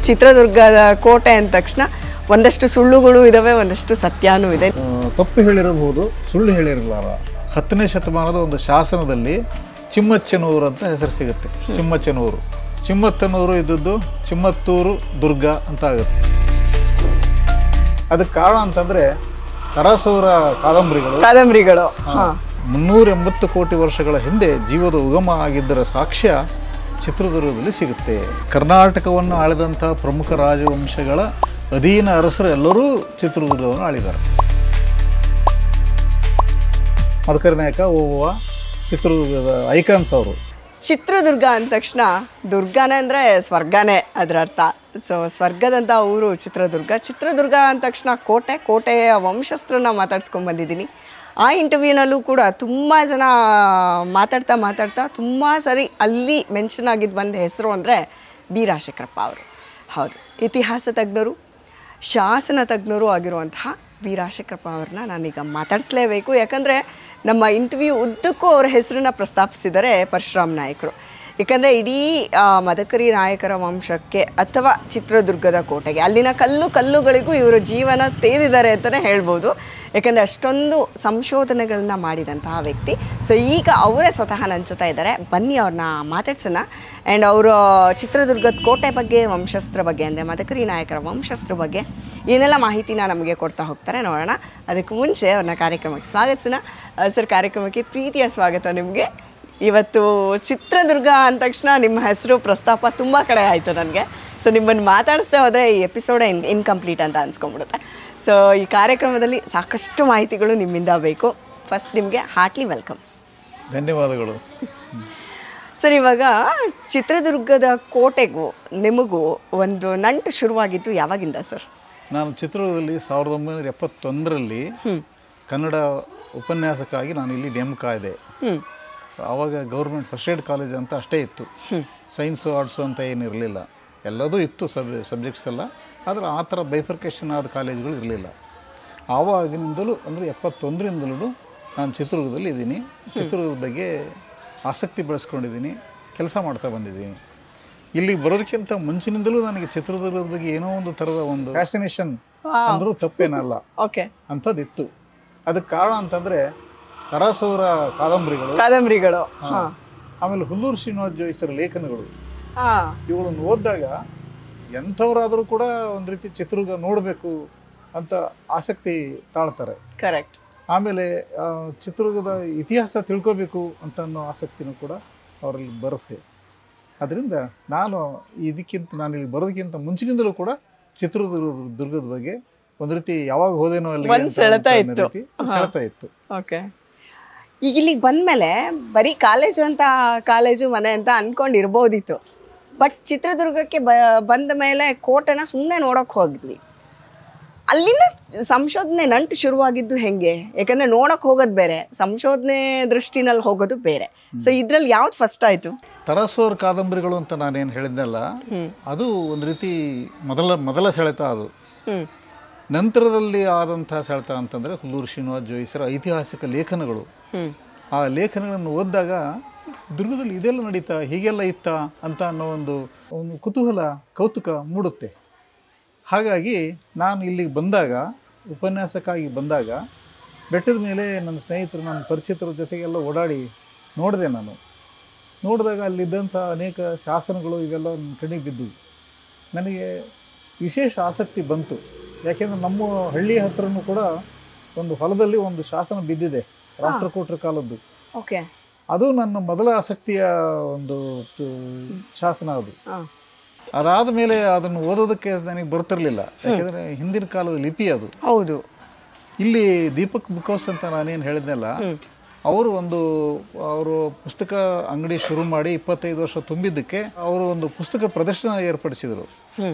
ಚಿತ್ರದುರ್ಗದ ಕೋಟೆ ಅಂದ ತಕ್ಷಣ ಒಂದಷ್ಟು ಸುಳ್ಳುಗಳು ಇದಾವೆ, ಒಂದಷ್ಟು ಸತ್ಯನೂ ಇದೆ. ತಪ್ಪು ಹೇಳಿರಬಹುದು, ಸುಳ್ಳು ಹೇಳಿರಲಾರ. 10ನೇ ಶತಮಾನದ ಒಂದು ಶಾಸನದಲ್ಲಿ ಚಿಮ್ಮಚ್ಚನೂರು ಅಂತ ಹೆಸರು ಸಿಗುತ್ತೆ. ಚಿಮ್ಮಚ್ಚನೂರು, ಚಿಮ್ಮತ್ತನೂರು ಇದ್ದದ್ದು ಚಿಮ್ಮತ್ತೂರು ದುರ್ಗ ಅಂತ ಆಗುತ್ತೆ. ಅದಕ್ಕೆ ಕಾರಣ ಅಂತಂದ್ರೆ ತರಾಸೂರ ಕಾದಂಬರಿಗಳು 380 ಕೋಟಿ ವರ್ಷಗಳ ಹಿಂದೆ ಜೀವದ ಉಗಮ ಆಗಿದ್ದರ ಸಾಕ್ಷ್ಯ ಚಿತ್ರದುರ್ಗದಲ್ಲಿ ಸಿಗುತ್ತೆ. ಕರ್ನಾಟಕವನ್ನು ಆಳಿದಂಥ ಪ್ರಮುಖ ರಾಜವಂಶಗಳ ಅಧೀನ ಅರಸರು ಎಲ್ಲರೂ ಚಿತ್ರದುರ್ಗವನ್ನು ಆಳಿದ್ದಾರೆ. ಮದಕರಿ ನಾಯಕ ಓಬವ್ವ ಚಿತ್ರದುರ್ಗದ ಐಕಾನ್ಸ್ ಅವರು. ಚಿತ್ರದುರ್ಗ ಅಂದ ತಕ್ಷಣ ದುರ್ಗನೇ ಅಂದರೆ ಸ್ವರ್ಗನೇ ಅದರ ಅರ್ಥ. ಸೊ ಸ್ವರ್ಗದಂಥ ಊರು ಚಿತ್ರದುರ್ಗ. ಚಿತ್ರದುರ್ಗ ಅಂದ ತಕ್ಷಣ ಕೋಟೆಯ ವಂಶಸ್ಥರನ್ನ ಮಾತಾಡ್ಸ್ಕೊಂಡು ಬಂದಿದ್ದೀನಿ. ಆ ಇಂಟರ್ವ್ಯೂನಲ್ಲೂ ಕೂಡ ತುಂಬ ಜನ ಮಾತಾಡ್ತಾ ತುಂಬ ಸರಿ ಅಲ್ಲಿ ಮೆನ್ಷನ್ ಆಗಿದ್ದು ಒಂದು ಹೆಸರು ಅಂದರೆ ಬಿ ರಾಜಶೇಖರಪ್ಪ ಅವರು. ಹೌದು, ಇತಿಹಾಸ ತಜ್ಞರು, ಶಾಸನ ತಜ್ಞರು ಆಗಿರುವಂತಹ ಬಿ ರಾಜಶೇಖರಪ್ಪ ಅವ್ರನ್ನ ನಾನೀಗ ಮಾತಾಡಿಸ್ಲೇಬೇಕು. ಯಾಕಂದರೆ ನಮ್ಮ ಇಂಟರ್ವ್ಯೂ ಉದ್ದಕ್ಕೂ ಅವರ ಹೆಸರನ್ನ ಪ್ರಸ್ತಾಪಿಸಿದ್ದಾರೆ ಪರಶುರಾಮ್ ನಾಯಕರು. ಏಕೆಂದರೆ ಇಡೀ ಮದಕರಿ ನಾಯಕರ ವಂಶಕ್ಕೆ ಅಥವಾ ಚಿತ್ರದುರ್ಗದ ಕೋಟೆಗೆ ಅಲ್ಲಿನ ಕಲ್ಲುಗಳಿಗೂ ಇವರ ಜೀವನ ತೇರಿದ್ದಾರೆ ಅಂತಲೇ ಹೇಳ್ಬೋದು. ಯಾಕೆಂದರೆ ಅಷ್ಟೊಂದು ಸಂಶೋಧನೆಗಳನ್ನ ಮಾಡಿದಂತಹ ವ್ಯಕ್ತಿ. ಸೊ ಈಗ ಅವರೇ ಸ್ವತಃ ನನ್ನ ಜೊತೆ ಇದ್ದಾರೆ. ಬನ್ನಿ ಅವ್ರನ್ನ ಮಾತಾಡ್ಸೋಣ. ಆ್ಯಂಡ್ ಅವರು ಚಿತ್ರದುರ್ಗದ ಕೋಟೆ ಬಗ್ಗೆ, ವಂಶಸ್ತ್ರ ಬಗ್ಗೆ, ಅಂದರೆ ಮದಕರಿ ನಾಯಕರ ವಂಶಸ್ತ್ರ ಬಗ್ಗೆ ಏನೆಲ್ಲ ಮಾಹಿತಿನ ನಮಗೆ ಕೊಡ್ತಾ ಹೋಗ್ತಾರೆ, ನೋಡೋಣ. ಅದಕ್ಕೆ ಮುಂಚೆ ಅವ್ರನ್ನ ಕಾರ್ಯಕ್ರಮಕ್ಕೆ ಸ್ವಾಗತಿಸೋಣ. ಸರ್, ಕಾರ್ಯಕ್ರಮಕ್ಕೆ ಪ್ರೀತಿಯ ಸ್ವಾಗತ ನಿಮಗೆ. ಇವತ್ತು ಚಿತ್ರದುರ್ಗ ಅಂದ ತಕ್ಷಣ ನಿಮ್ಮ ಹೆಸರು ಪ್ರಸ್ತಾಪ ತುಂಬ ಕಡೆ ಆಯಿತು ನನಗೆ. ಸೊ ನಿಮ್ಮನ್ನು ಮಾತಾಡಿಸ್ದೆ ಹೋದರೆ ಈ ಎಪಿಸೋಡೇ ಇನ್ಕಂಪ್ಲೀಟ್ ಅಂತ ಅನ್ಸ್ಕೊಂಡ್ಬಿಡುತ್ತೆ. ಸೊ ಈ ಕಾರ್ಯಕ್ರಮದಲ್ಲಿ ಸಾಕಷ್ಟು ಮಾಹಿತಿಗಳು ನಿಮ್ಮಿಂದ ಬೇಕು. ಫಸ್ಟ್ ನಿಮಗೆ ಹಾರ್ಟ್ಲಿ ವೆಲ್ಕಮ್. ಧನ್ಯವಾದಗಳು. ಸರ್, ಇವಾಗ ಚಿತ್ರದುರ್ಗದ ಕೋಟೆಗೂ ನಿಮಗೂ ಒಂದು ನಂಟು ಶುರುವಾಗಿದ್ದು ಯಾವಾಗಿಂದ ಸರ್? ನಾನು ಚಿತ್ರದುರ್ಗದಲ್ಲಿ 1971ರಲ್ಲಿ ಕನ್ನಡ ಉಪನ್ಯಾಸಕ್ಕಾಗಿ ನಾನು ಇಲ್ಲಿ ನೇಮಕ ಇದೆ. ಆವಾಗ ಗೌರ್ಮೆಂಟ್ ಫಸ್ಟ್ ಏಡ್ ಕಾಲೇಜ್ ಅಂತ ಅಷ್ಟೇ ಇತ್ತು. ಸೈನ್ಸು ಆರ್ಟ್ಸು ಅಂತ ಏನಿರಲಿಲ್ಲ, ಎಲ್ಲದೂ ಇತ್ತು ಸಬ್ಜೆಕ್ಟ್ಸ್ ಎಲ್ಲ. ಆದರೆ ಆ ಥರ ಬೈಫರ್ಕೇಷನ್ ಆದ ಕಾಲೇಜುಗಳು ಇರಲಿಲ್ಲ. ಆವಾಗಿನಿಂದಲೂ ಅಂದರೆ 71ರಿಂದಲೂ ನಾನು ಚಿತ್ರದುರ್ಗದಲ್ಲಿ ಇದ್ದೀನಿ. ಚಿತ್ರದುರ್ಗದ ಬಗ್ಗೆ ಆಸಕ್ತಿ ಬೆಳೆಸ್ಕೊಂಡಿದ್ದೀನಿ, ಕೆಲಸ ಮಾಡ್ತಾ ಬಂದಿದ್ದೀನಿ. ಇಲ್ಲಿಗೆ ಬರೋದಕ್ಕಿಂತ ಮುಂಚಿನಿಂದಲೂ ನನಗೆ ಚಿತ್ರದುರ್ಗದ ಬಗ್ಗೆ ಏನೋ ಒಂದು ಥರದ ಒಂದು ಫ್ಯಾಸಿನೇಷನ್ ಅಂದರೂ ತಪ್ಪೇನಲ್ಲ ಅಂಥದ್ದಿತ್ತು. ಅದಕ್ಕೆ ಕಾರಣ ಅಂತಂದರೆ ತರಾಸೂರ ಕಾದಂಬರಿಗಳು, ಆಮೇಲೆ ಹುಲ್ಲೂರು ಶ್ರೀನಿವಾಸ ಜೋಯಿಸರ ಲೇಖನಗಳು, ಇವುಗಳನ್ನು ಓದಿದಾಗ ಎಂಥವರಾದರೂ ಕೂಡ ಒಂದು ರೀತಿ ಚಿತ್ರದುರ್ಗ ನೋಡಬೇಕು ಅಂತ ಆಸಕ್ತಿ ತಾಳ್ತಾರೆ. ಕರೆಕ್ಟ್. ಆಮೇಲೆ ಚಿತ್ರದುರ್ಗದ ಇತಿಹಾಸ ತಿಳ್ಕೋಬೇಕು ಅಂತ ಅನ್ನೋ ಆಸಕ್ತಿನೂ ಕೂಡ ಅವರಲ್ಲಿ ಬರುತ್ತೆ. ಅದರಿಂದ ನಾನು ಇಲ್ಲಿ ಬರೋದಕ್ಕಿಂತ ಮುಂಚಿನಿಂದಲೂ ಕೂಡ ಚಿತ್ರದುರ್ಗದ ಬಗ್ಗೆ ಒಂದು ರೀತಿ ಯಾವಾಗ ಹೋದೇನೋ ಅಲ್ಲಿ ಸೆಳೆತ ಇತ್ತು. ಓಕೆ. ಈಗ ಇಲ್ಲಿಗೆ ಬಂದಮೇಲೆ ಬರೀ ಕಾಲೇಜು ಮನೆ ಅಂತ ಅಂದ್ಕೊಂಡಿರ್ಬೋದಿತ್ತು. ಬಟ್ ಚಿತ್ರದುರ್ಗಕ್ಕೆ ಬಂದ ಮೇಲೆ ಕೋಟೆನ ಸುಮ್ಮನೆ ನೋಡೋಕೆ ಹೋಗಿದ್ವಿ. ಅಲ್ಲಿನ ಸಂಶೋಧನೆ ನಂಟು ಶುರುವಾಗಿದ್ದು ಹೆಂಗೆ? ಯಾಕಂದರೆ ನೋಡೋಕೆ ಹೋಗೋದು ಬೇರೆ, ಸಂಶೋಧನೆ ದೃಷ್ಟಿನಲ್ಲಿ ಹೋಗೋದು ಬೇರೆ. ಸೊ ಇದರಲ್ಲಿ ಯಾವ್ದು ಫಸ್ಟ್ ಆಯಿತು? ತರಾಸೂರ ಕಾದಂಬರಿಗಳು ಅಂತ ನಾನೇನು ಹೇಳಿದ್ನಲ್ಲ, ಅದು ಒಂದು ರೀತಿ ಮೊದಲ ಸೆಳೆತ. ಅದು ನಂತರದಲ್ಲಿ ಆದಂಥ ಸೆಳೆತ ಅಂತಂದರೆ ಹುಲ್ಲೂರು ಶ್ರೀನಿವಾಸ ಜೋಯಿಸರ ಐತಿಹಾಸಿಕ ಲೇಖನಗಳು. ಆ ಲೇಖನಗಳನ್ನು ಓದಿದಾಗ ದುರ್ಗದಲ್ಲಿ ಇದೆಲ್ಲ ನಡೀತಾ, ಹೀಗೆಲ್ಲ ಇತ್ತ ಅಂತ ಅನ್ನೋ ಒಂದು ಕುತೂಹಲ, ಕೌತುಕ ಮೂಡುತ್ತೆ. ಹಾಗಾಗಿ ನಾನು ಇಲ್ಲಿಗೆ ಉಪನ್ಯಾಸಕ್ಕಾಗಿ ಬಂದಾಗ ಬೆಟ್ಟದ ಮೇಲೆ ನನ್ನ ಸ್ನೇಹಿತರು, ನನ್ನ ಪರಿಚಿತರ ಜೊತೆಗೆಲ್ಲ ಓಡಾಡಿ ನೋಡಿದೆ. ನೋಡಿದಾಗ ಅಲ್ಲಿದ್ದಂಥ ಅನೇಕ ಶಾಸನಗಳು ಇವೆಲ್ಲ ನನ್ನ ಕಣ್ಣಿಗೆ ಬಿದ್ದು ನನಗೆ ವಿಶೇಷ ಆಸಕ್ತಿ ಬಂತು. ಯಾಕೆಂದರೆ ನಮ್ಮ ಹಳ್ಳಿಯ ಹತ್ರನೂ ಕೂಡ ಒಂದು ಹೊಲದಲ್ಲಿ ಒಂದು ಶಾಸನ ಬಿದ್ದಿದೆ, ರಾಷ್ಟ್ರಕೂಟರ ಕಾಲದ್ದು. ಓಕೆ. ಅದು ನನ್ನ ಮೊದಲ ಆಸಕ್ತಿಯ ಒಂದು ಶಾಸನ. ಅದಾದ ಮೇಲೆ ಅದನ್ನು ಓದೋದಕ್ಕೆ ನನಗೆ ಬರ್ತಿರ್ಲಿಲ್ಲ, ಯಾಕೆಂದರೆ ಹಿಂದಿನ ಕಾಲದ ಲಿಪಿ ಅದು. ಹೌದು. ಇಲ್ಲಿ ದೀಪಕ್ ಬುಕ್ ಹೌಸ್ ಅಂತ ನಾನೇನು ಹೇಳಿದ್ನಲ್ಲ, ಅವರು ಪುಸ್ತಕ ಅಂಗಡಿ ಶುರು ಮಾಡಿ 25 ವರ್ಷ ತುಂಬಿದ್ದಕ್ಕೆ ಅವರು ಒಂದು ಪುಸ್ತಕ ಪ್ರದರ್ಶನ ಏರ್ಪಡಿಸಿದರು.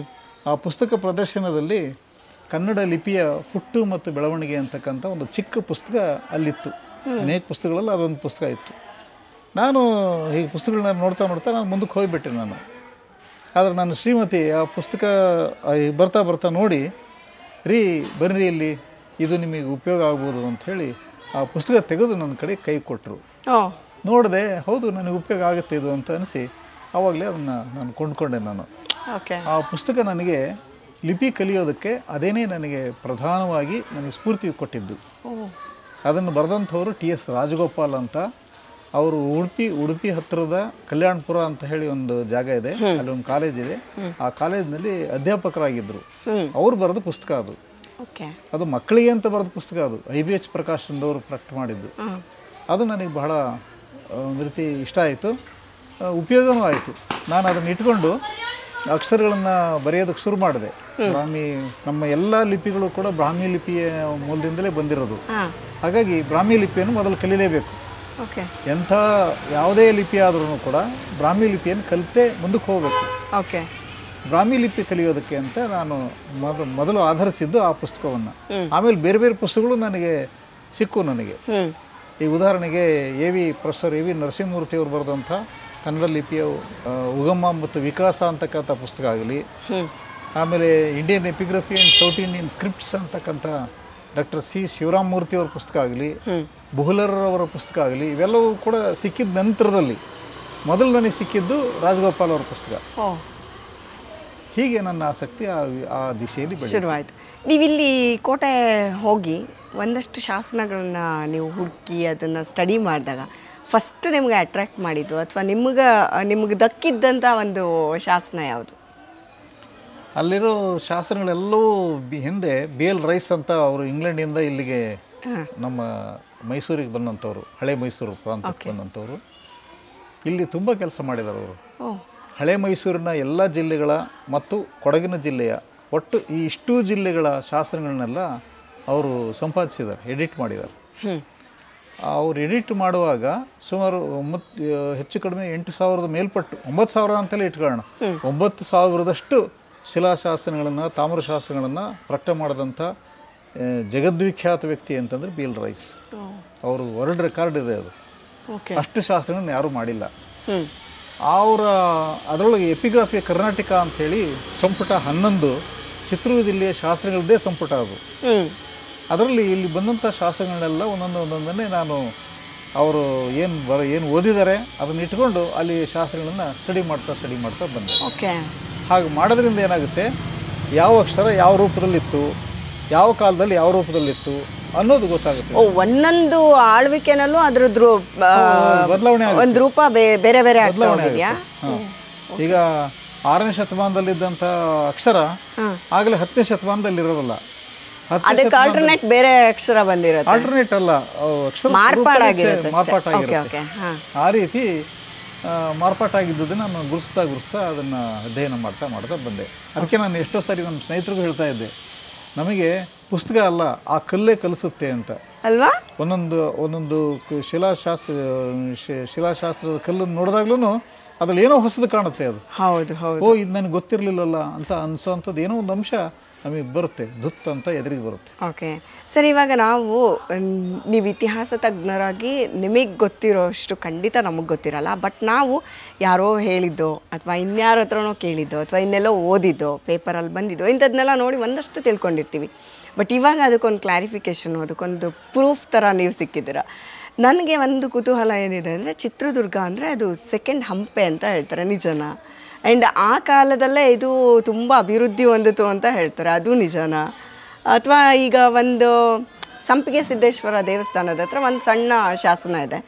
ಆ ಪುಸ್ತಕ ಪ್ರದರ್ಶನದಲ್ಲಿ ಕನ್ನಡ ಲಿಪಿಯ ಹುಟ್ಟು ಮತ್ತು ಬೆಳವಣಿಗೆ ಅಂತಕ್ಕಂಥ ಒಂದು ಚಿಕ್ಕ ಪುಸ್ತಕ ಅಲ್ಲಿತ್ತು. ಅನೇಕ ಪುಸ್ತಕಗಳಲ್ಲಿ ಅದೊಂದು ಪುಸ್ತಕ ಇತ್ತು. ನಾನು ಹೀಗೆ ಪುಸ್ತಕಗಳನ್ನ ನೋಡ್ತಾ ನಾನು ಮುಂದಕ್ಕೆ ಹೋಗಿಬಿಟ್ಟೆ. ಆದರೆ ನನ್ನ ಶ್ರೀಮತಿ ಆ ಪುಸ್ತಕ ಬರ್ತಾ ನೋಡಿ, ಬರ್ರಿ ಇಲ್ಲಿ, ಇದು ನಿಮಗೆ ಉಪಯೋಗ ಆಗ್ಬೋದು ಅಂಥೇಳಿ ಆ ಪುಸ್ತಕ ತೆಗೆದು ನನ್ನ ಕಡೆ ಕೈ ಕೊಟ್ಟರು. ನೋಡಿದೆ, ಹೌದು ನನಗೆ ಉಪಯೋಗ ಆಗುತ್ತೆ ಇದು ಅಂತ ಅನಿಸಿ ಆವಾಗಲೇ ಅದನ್ನು ನಾನು ಕೊಂಡ್ಕೊಂಡೆ. ಓಕೆ. ಆ ಪುಸ್ತಕ ನನಗೆ ಲಿಪಿ ಕಲಿಯೋದಕ್ಕೆ ಅದೇನೇ ನನಗೆ ಪ್ರಧಾನವಾಗಿ ನನಗೆ ಸ್ಫೂರ್ತಿ ಕೊಟ್ಟಿದ್ದು. ಅದನ್ನು ಬರೆದಂಥವರು TS ರಾಜಗೋಪಾಲ್ ಅಂತ. ಅವರು ಉಡುಪಿ ಹತ್ತಿರದ ಕಲ್ಯಾಣಪುರ ಅಂತ ಹೇಳಿ ಒಂದು ಜಾಗ ಇದೆ, ಅಲ್ಲಿ ಒಂದು ಕಾಲೇಜ್ ಇದೆ. ಆ ಕಾಲೇಜಿನಲ್ಲಿ ಅಧ್ಯಾಪಕರಾಗಿದ್ದರು. ಅವರು ಬರೆದ ಪುಸ್ತಕ ಅದು. ಅದು ಮಕ್ಕಳಿಗೆ ಅಂತ ಬರೆದ ಪುಸ್ತಕ. ಅದು IBH ಪ್ರಕಾಶನದವರು ಪ್ರಕಟ ಮಾಡಿದ್ದು. ಅದು ನನಗೆ ಬಹಳ ಒಂದು ರೀತಿ ಇಷ್ಟ ಆಯಿತು, ಉಪಯೋಗವೂ ಆಯಿತು. ನಾನು ಅದನ್ನು ಇಟ್ಕೊಂಡು ಅಕ್ಷರಗಳನ್ನು ಬರೆಯೋದಕ್ಕೆ ಶುರು ಮಾಡಿದೆ. ಬ್ರಾಹ್ಮಿ, ನಮ್ಮ ಎಲ್ಲ ಲಿಪಿಗಳು ಕೂಡ ಬ್ರಾಹ್ಮಿ ಲಿಪಿಯ ಮೂಲದಿಂದಲೇ ಬಂದಿರೋದು. ಹಾಗಾಗಿ ಬ್ರಾಹ್ಮಿ ಲಿಪಿಯನ್ನು ಮೊದಲು ಕಲೀಲೇಬೇಕು. ಎಂಥ ಯಾವುದೇ ಲಿಪಿ ಆದ್ರೂ ಕೂಡ ಬ್ರಾಹ್ಮಿ ಲಿಪಿಯನ್ನು ಕಲಿತೇ ಮುಂದಕ್ಕೆ ಹೋಗಬೇಕು. ಬ್ರಾಹ್ಮಿ ಲಿಪಿ ಕಲಿಯೋದಕ್ಕೆ ಅಂತ ನಾನು ಮೊದಲು ಆಧರಿಸಿದ್ದು ಆ ಪುಸ್ತಕವನ್ನು. ಆಮೇಲೆ ಬೇರೆ ಬೇರೆ ಪುಸ್ತಕಗಳು ನನಗೆ ಸಿಕ್ಕು. ನನಗೆ ಈ ಉದಾಹರಣೆಗೆ ಪ್ರೊಫೆಸರ್ ಎ ವಿ ನರಸಿಂಹಮೂರ್ತಿ ಅವರು ಬರೆದಂಥ ಕನ್ನಡ ಲಿಪಿಯ ಉಗಮ ಮತ್ತು ವಿಕಾಸ ಅಂತಕ್ಕಂಥ ಪುಸ್ತಕ ಆಗಲಿ, ಆಮೇಲೆ Indian epigraphy and south Indian scripts ಅಂತಕ್ಕಂಥ ಡಾಕ್ಟರ್ C ಶಿವರಾಮಮೂರ್ತಿ ಅವರ ಪುಸ್ತಕ ಆಗಲಿ, ಬುಹ್ಲರವರ ಪುಸ್ತಕ ಆಗಲಿ, ಇವೆಲ್ಲವೂ ಕೂಡ ಸಿಕ್ಕಿದ ನಂತರದಲ್ಲಿ ಮೊದಲು ನನಗೆ ಸಿಕ್ಕಿದ್ದು ರಾಜಗೋಪಾಲ್ ಅವರ ಪುಸ್ತಕ. ಹೀಗೆ ನನ್ನ ಆಸಕ್ತಿ ಆ ದಿಶೆಯಲ್ಲಿ ಶುರುವಾಯಿತು. ನೀವಿಲ್ಲಿ ಕೋಟೆ ಹೋಗಿ ಒಂದಷ್ಟು ಶಾಸನಗಳನ್ನ ನೀವು ಹುಡುಕಿ ಅದನ್ನು ಸ್ಟಡಿ ಮಾಡಿದಾಗ ಫಸ್ಟ್ ನಿಮ್ಗೆ ಅಟ್ರ್ಯಾಕ್ಟ್ ಮಾಡಿದ್ದು ಅಥವಾ ನಿಮ್ಗೆ ದಕ್ಕಿದ್ದಂಥ ಒಂದು ಶಾಸನ ಯಾವುದು? ಅಲ್ಲಿರೋ ಶಾಸನಗಳೆಲ್ಲವೂ ಹಿಂದೆ BL ರೈಸ್ ಅಂತ ಅವರು ಇಂಗ್ಲೆಂಡಿಂದ ಇಲ್ಲಿಗೆ ನಮ್ಮ ಮೈಸೂರಿಗೆ ಬಂದಂಥವ್ರು, ಹಳೆ ಮೈಸೂರು ಪ್ರಾಂತಕ್ಕೆ ಬಂದಂಥವ್ರು. ಇಲ್ಲಿ ತುಂಬ ಕೆಲಸ ಮಾಡಿದ್ದಾರೆ ಅವರು. ಹಳೆ ಮೈಸೂರಿನ ಎಲ್ಲ ಜಿಲ್ಲೆಗಳ ಮತ್ತು ಕೊಡಗಿನ ಜಿಲ್ಲೆಯ ಒಟ್ಟು ಈ ಇಷ್ಟೂ ಜಿಲ್ಲೆಗಳ ಶಾಸನಗಳನ್ನೆಲ್ಲ ಅವರು ಸಂಪಾದಿಸಿದ್ದಾರೆ, ಎಡಿಟ್ ಮಾಡಿದ್ದಾರೆ. ಅವ್ರು ಎಡಿಟ್ ಮಾಡುವಾಗ ಸುಮಾರು ಹೆಚ್ಚು ಕಡಿಮೆ 8,000 ಮೇಲ್ಪಟ್ಟು 9,000 ಅಂತಲೇ ಇಟ್ಕೊಳ್ಳೋಣ, 9,000ದಷ್ಟು ಶಿಲಾಶಾಸನಗಳನ್ನು, ತಾಮ್ರಶಾಸನಗಳನ್ನು ಪ್ರಕಟ ಮಾಡಿದಂಥ ಜಗದ್ವಿಖ್ಯಾತ ವ್ಯಕ್ತಿ ಅಂತಂದರೆ BL ರೈಸ್. ಅವರು ವರ್ಲ್ಡ್ ರೆಕಾರ್ಡ್ ಇದೆ ಅದು. ಅಷ್ಟು ಶಾಸನಗಳನ್ನು ಯಾರೂ ಮಾಡಿಲ್ಲ. ಅದರೊಳಗೆ ಎಪಿಗ್ರಾಫಿ ಕರ್ನಾಟಕ ಅಂಥೇಳಿ ಸಂಪುಟ 11 ಚಿತ್ರದುರ್ಗ ಜಿಲ್ಲೆಯ ಶಾಸನಗಳದ್ದೇ ಸಂಪುಟ ಅದು. ಅದರಲ್ಲಿ ಇಲ್ಲಿ ಬಂದಂಥ ಶಾಸನಗಳನ್ನೆಲ್ಲ ಒಂದೊಂದನ್ನೇ ನಾನು ಅವರು ಏನು ಓದಿದ್ದಾರೆ ಅದನ್ನು ಇಟ್ಕೊಂಡು ಅಲ್ಲಿ ಶಾಸನಗಳನ್ನು ಸ್ಟಡಿ ಮಾಡ್ತಾ ಬಂದೆ. ಹಾಗೆ ಮಾಡೋದ್ರಿಂದ ಏನಾಗುತ್ತೆ, ಯಾವ ಅಕ್ಷರ ಯಾವ ರೂಪದಲ್ಲಿತ್ತು, ಯಾವ ಕಾಲದಲ್ಲಿ ಯಾವ ರೂಪದಲ್ಲಿತ್ತು ಅನ್ನೋದು ಗೊತ್ತಾಗುತ್ತೆ. ಒಂದೊಂದು ಆಳ್ವಿಕೆನಲ್ಲೂ ಅದ್ರದ್ದು ಬದಲಾವಣೆ ಒಂದು ರೂಪ ಬೇರೆ ಬೇರೆ ಬದಲಾವಣೆ ಆಗುತ್ತೆ. ಈಗ 6ನೇ ಶತಮಾನದಲ್ಲಿದ್ದಂಥ ಅಕ್ಷರ ಆಗಲೇ 10ನೇ ಶತಮಾನದಲ್ಲಿ ಇರೋದಿಲ್ಲ. ಅದಕ್ಕೆ ಆಲ್ಟರ್ನೇಟ್ ಬೇರೆ ಅಕ್ಷರ ಬಂದಿರುತ್ತೆ. ಆಲ್ಟರ್ನೇಟ್ ಅಲ್ಲ, ಅಕ್ಷರ ಮಾರ್ಪಾಟಾಗಿರುತ್ತೆ. ಆ ರೀತಿ ಮಾರ್ಪಾಟಾಗಿದ್ದನ್ನು ನಾನು ಗುರುಸ್ತಾ ಅದನ್ನು ಅಧ್ಯಯನ ಮಾಡ್ತಾ ಬಂದೆ. ಅದಕ್ಕೆ ನಾನು ಎಷ್ಟೋ ಸಾರಿ ನಮ್ಮ ಸ್ನೇಹಿತರಿಗೂ ಹೇಳ್ತಾ ಇದ್ದೆ, ನಮಗೆ ಪುಸ್ತಕ ಅಲ್ಲ, ಆ ಕಲ್ಲೇ ಕಲಿಸುತ್ತೆ ಅಂತ ಅಲ್ವಾ. ಒಂದೊಂದು ಶಿಲಾಶಾಸ್ತ್ರದ ಕಲ್ಲನ್ನು ನೋಡಿದಾಗ್ಲೂ ಅದ್ರಲ್ಲಿ ಏನೋ ಹೊಸದು ಕಾಣುತ್ತೆ. ಅದು ಇದು ನನಗೆ ಗೊತ್ತಿರಲಿಲ್ಲಲ್ಲ ಅಂತ ಅನ್ಸೋಂಥದ್ದು ಏನೋ ಒಂದು ಅಂಶ ನಮಗೆ ಬರುತ್ತೆ, ದುತ್ ಅಂತ ಎದುರಿಗೆ ಬರುತ್ತೆ. ಓಕೆ ಸರ್, ಇವಾಗ ನೀವು ಇತಿಹಾಸ ತಜ್ಞರಾಗಿ ನಿಮಗೆ ಗೊತ್ತಿರೋಷ್ಟು ಖಂಡಿತ ನಮಗೆ ಗೊತ್ತಿರಲ್ಲ. ಬಟ್ ನಾವು ಯಾರೋ ಹೇಳಿದ್ದೋ ಅಥವಾ ಇನ್ಯಾರ ಹತ್ರನೋ ಕೇಳಿದ್ದೋ ಅಥವಾ ಇನ್ನೆಲ್ಲೋ ಓದಿದ್ದೋ, ಪೇಪರಲ್ಲಿ ಬಂದಿದ್ದೋ ಇಂಥದ್ದನ್ನೆಲ್ಲ ನೋಡಿ ಒಂದಷ್ಟು ತಿಳ್ಕೊಂಡಿರ್ತೀವಿ. ಬಟ್ ಇವಾಗ ಅದಕ್ಕೊಂದು ಕ್ಲಾರಿಫಿಕೇಷನು, ಅದಕ್ಕೊಂದು ಪ್ರೂಫ್ ಥರ ನೀವು ಸಿಕ್ಕಿದ್ದೀರ. ನನಗೆ ಒಂದು ಕುತೂಹಲ ಏನಿದೆ ಅಂದರೆ, ಚಿತ್ರದುರ್ಗ ಅಂದರೆ ಅದು ಸೆಕೆಂಡ್ ಹಂಪೆ ಅಂತ ಹೇಳ್ತಾರೆ, ನಿಜನಾ? ಆ್ಯಂಡ್ ಆ ಕಾಲದಲ್ಲೇ ಇದು ತುಂಬ ಅಭಿವೃದ್ಧಿ ಹೊಂದಿತು ಅಂತ ಹೇಳ್ತಾರೆ, ಅದು ನಿಜನಾ? ಅಥವಾ ಈಗ ಒಂದು ಸಂಪಿಗೆ ಸಿದ್ದೇಶ್ವರ ದೇವಸ್ಥಾನದ ಹತ್ರ ಒಂದು ಸಣ್ಣ ಶಾಸನ ಇದೆ,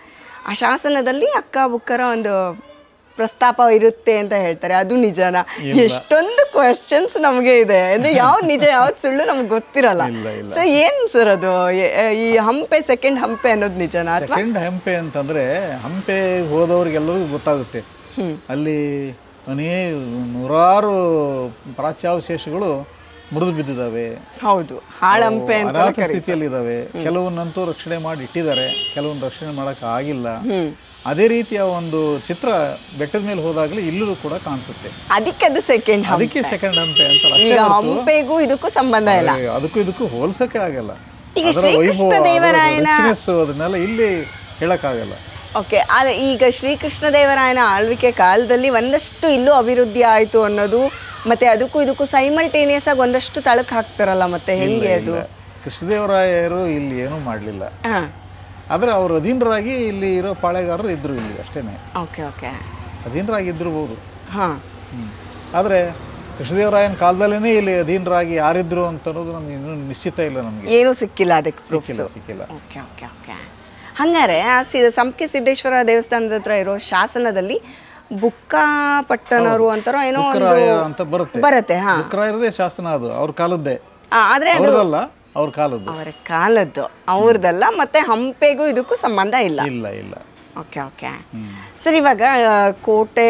ಆ ಶಾಸನದಲ್ಲಿ ಅಕ್ಕ ಬುಕ್ಕರ ಒಂದು ಪ್ರಸ್ತಾಪ ಇರುತ್ತೆ ಅಂತ ಹೇಳ್ತಾರೆ, ಅದು ನಿಜನಾ? ಎಷ್ಟೊಂದು ಕ್ವೆಶ್ಚನ್ಸ್ ನಮಗೆ ಇದೆ. ಅಂದರೆ ಯಾವ್ದು ನಿಜ ಯಾವ್ದು ಸುಳ್ಳು ನಮ್ಗೆ ಗೊತ್ತಿರಲ್ಲ. ಸೊ ಏನು ಸರ್ ಅದು ಈ ಹಂಪೆ ಸೆಕೆಂಡ್ ಹಂಪೆ ಅನ್ನೋದು ನಿಜನಾ? ಸೆಕೆಂಡ್ ಹಂಪೆ ಅಂತಂದರೆ ಹಂಪೆ ಹೋದವ್ರಿಗೆಲ್ಲರಿಗೂ ಗೊತ್ತಾಗುತ್ತೆ. ಅಲ್ಲಿ ನೂರಾರು ಪ್ರಾಚ್ಯಾವಶೇಷಗಳು ಮುರಿದು ಬಿದ್ದಿದ್ದಾವೆ. ಹೌದು, ಹಾಳಂಪೆ ಅನಾಥ ಸ್ಥಿತಿಯಲ್ಲಿದ್ದಾವೆ. ಕೆಲವನ್ನಂತೂ ರಕ್ಷಣೆ ಮಾಡಿ ಇಟ್ಟಿದ್ದಾರೆ, ಕೆಲವನ್ನ ರಕ್ಷಣೆ ಮಾಡೋಕೆ ಆಗಿಲ್ಲ. ಅದೇ ರೀತಿಯ ಒಂದು ಚಿತ್ರ ಬೆಟ್ಟದ ಮೇಲೆ ಹೋದಾಗಲೇ ಇಲ್ಲೂ ಕೂಡ ಕಾಣಿಸುತ್ತೆ. ಅದಕ್ಕೆ ಸೆಕೆಂಡ್ ಹಂಪೆ ಅಂತ. ಈಗ ಹಂಪೆಗೂ ಇದಕ್ಕೂ ಸಂಬಂಧ ಇಲ್ಲ, ಇದಕ್ಕೂ ಹೋಲ್ಸಕ್ಕೆ ಆಗಲ್ಲ. ಈಗ ಶ್ರೀಕೃಷ್ಣದೇವರಾಯನ ಅದನ್ನೆಲ್ಲ ಇಲ್ಲಿ ಹೇಳಕ್ಕಾಗಲ್ಲ. ಓಕೆ, ಈಗ ಶ್ರೀಕೃಷ್ಣದೇವರಾಯನ ಆಳ್ವಿಕೆ ಕಾಲದಲ್ಲಿ ಒಂದಷ್ಟು ಇಲ್ಲೂ ಅಭಿವೃದ್ಧಿ ಆಯಿತು ಅನ್ನೋದು, ಮತ್ತೆ ಅದಕ್ಕೂ ಇದಕ್ಕೂ ಸೈಮಲ್ಟೇನಿಯಸ್ ಆಗಿ ಒಂದಷ್ಟು ತಳಕ್ ಹಾಕ್ತಾರಲ್ಲ, ಮತ್ತೆ ಹೆಂಗೆ ಅದು? ಕೃಷ್ಣದೇವರಾಯರು ಇಲ್ಲಿ ಏನೂ ಮಾಡಲಿಲ್ಲ, ಆದರೆ ಅವರು ಅಧೀನರಾಗಿ ಇಲ್ಲಿ ಇರೋ ಪಾಳೆಗಾರರು ಇದ್ರು ಇಲ್ಲಿ ಅಷ್ಟೇನೆ. ಓಕೆ ಓಕೆ, ಅಧೀನರಾಗಿದ್ದಿರ್ಬೋದು. ಹಾಂ, ಆದರೆ ಕೃಷ್ಣದೇವರಾಯನ ಕಾಲದಲ್ಲೇ ಇಲ್ಲಿ ಅಧೀನರಾಗಿ ಯಾರಿದ್ರು ಅಂತ ಅನ್ನೋದು ನಮ್ಗೆ ಇನ್ನೂ ನಿಶ್ಚಿತ ಇಲ್ಲ. ನಮಗೆ ಏನೂ ಸಿಕ್ಕಿಲ್ಲ ಅದಕ್ಕೆ ಸಿಕ್ಕಿಲ್ಲ. Okay okay okay. ಹಂಗಾರೆ ಆ ಸಂಪಿ ಸಿದ್ದೇಶ್ವರ ದೇವಸ್ಥಾನದ ಹತ್ರ ಇರೋ ಶಾಸನದಲ್ಲಿ ಬುಕ್ಕಾಪಟ್ಟನರು ಅಂತಾರೋ ಏನೋ ಅಂತ ಬರುತ್ತೆ. ಹಾ, ಬುಕ್ಕರಾಯರದೇ ಶಾಸನ ಅದು, ಅವ್ರ ಕಾಲದ್ದೇ. ಆದ್ರೆ ಅವ್ರದಲ್ಲ, ಅವ್ರ ಕಾಲದ್ದು. ಅವರ ಕಾಲದ್ದು ಅವ್ರದ್ದಲ್ಲ. ಮತ್ತೆ ಹಂಪೆಗೂ ಇದಕ್ಕೂ ಸಂಬಂಧ ಇಲ್ಲ. ಇಲ್ಲ ಇಲ್ಲ. Okay okay sir. ಇವಾಗ ಕೋಟೆ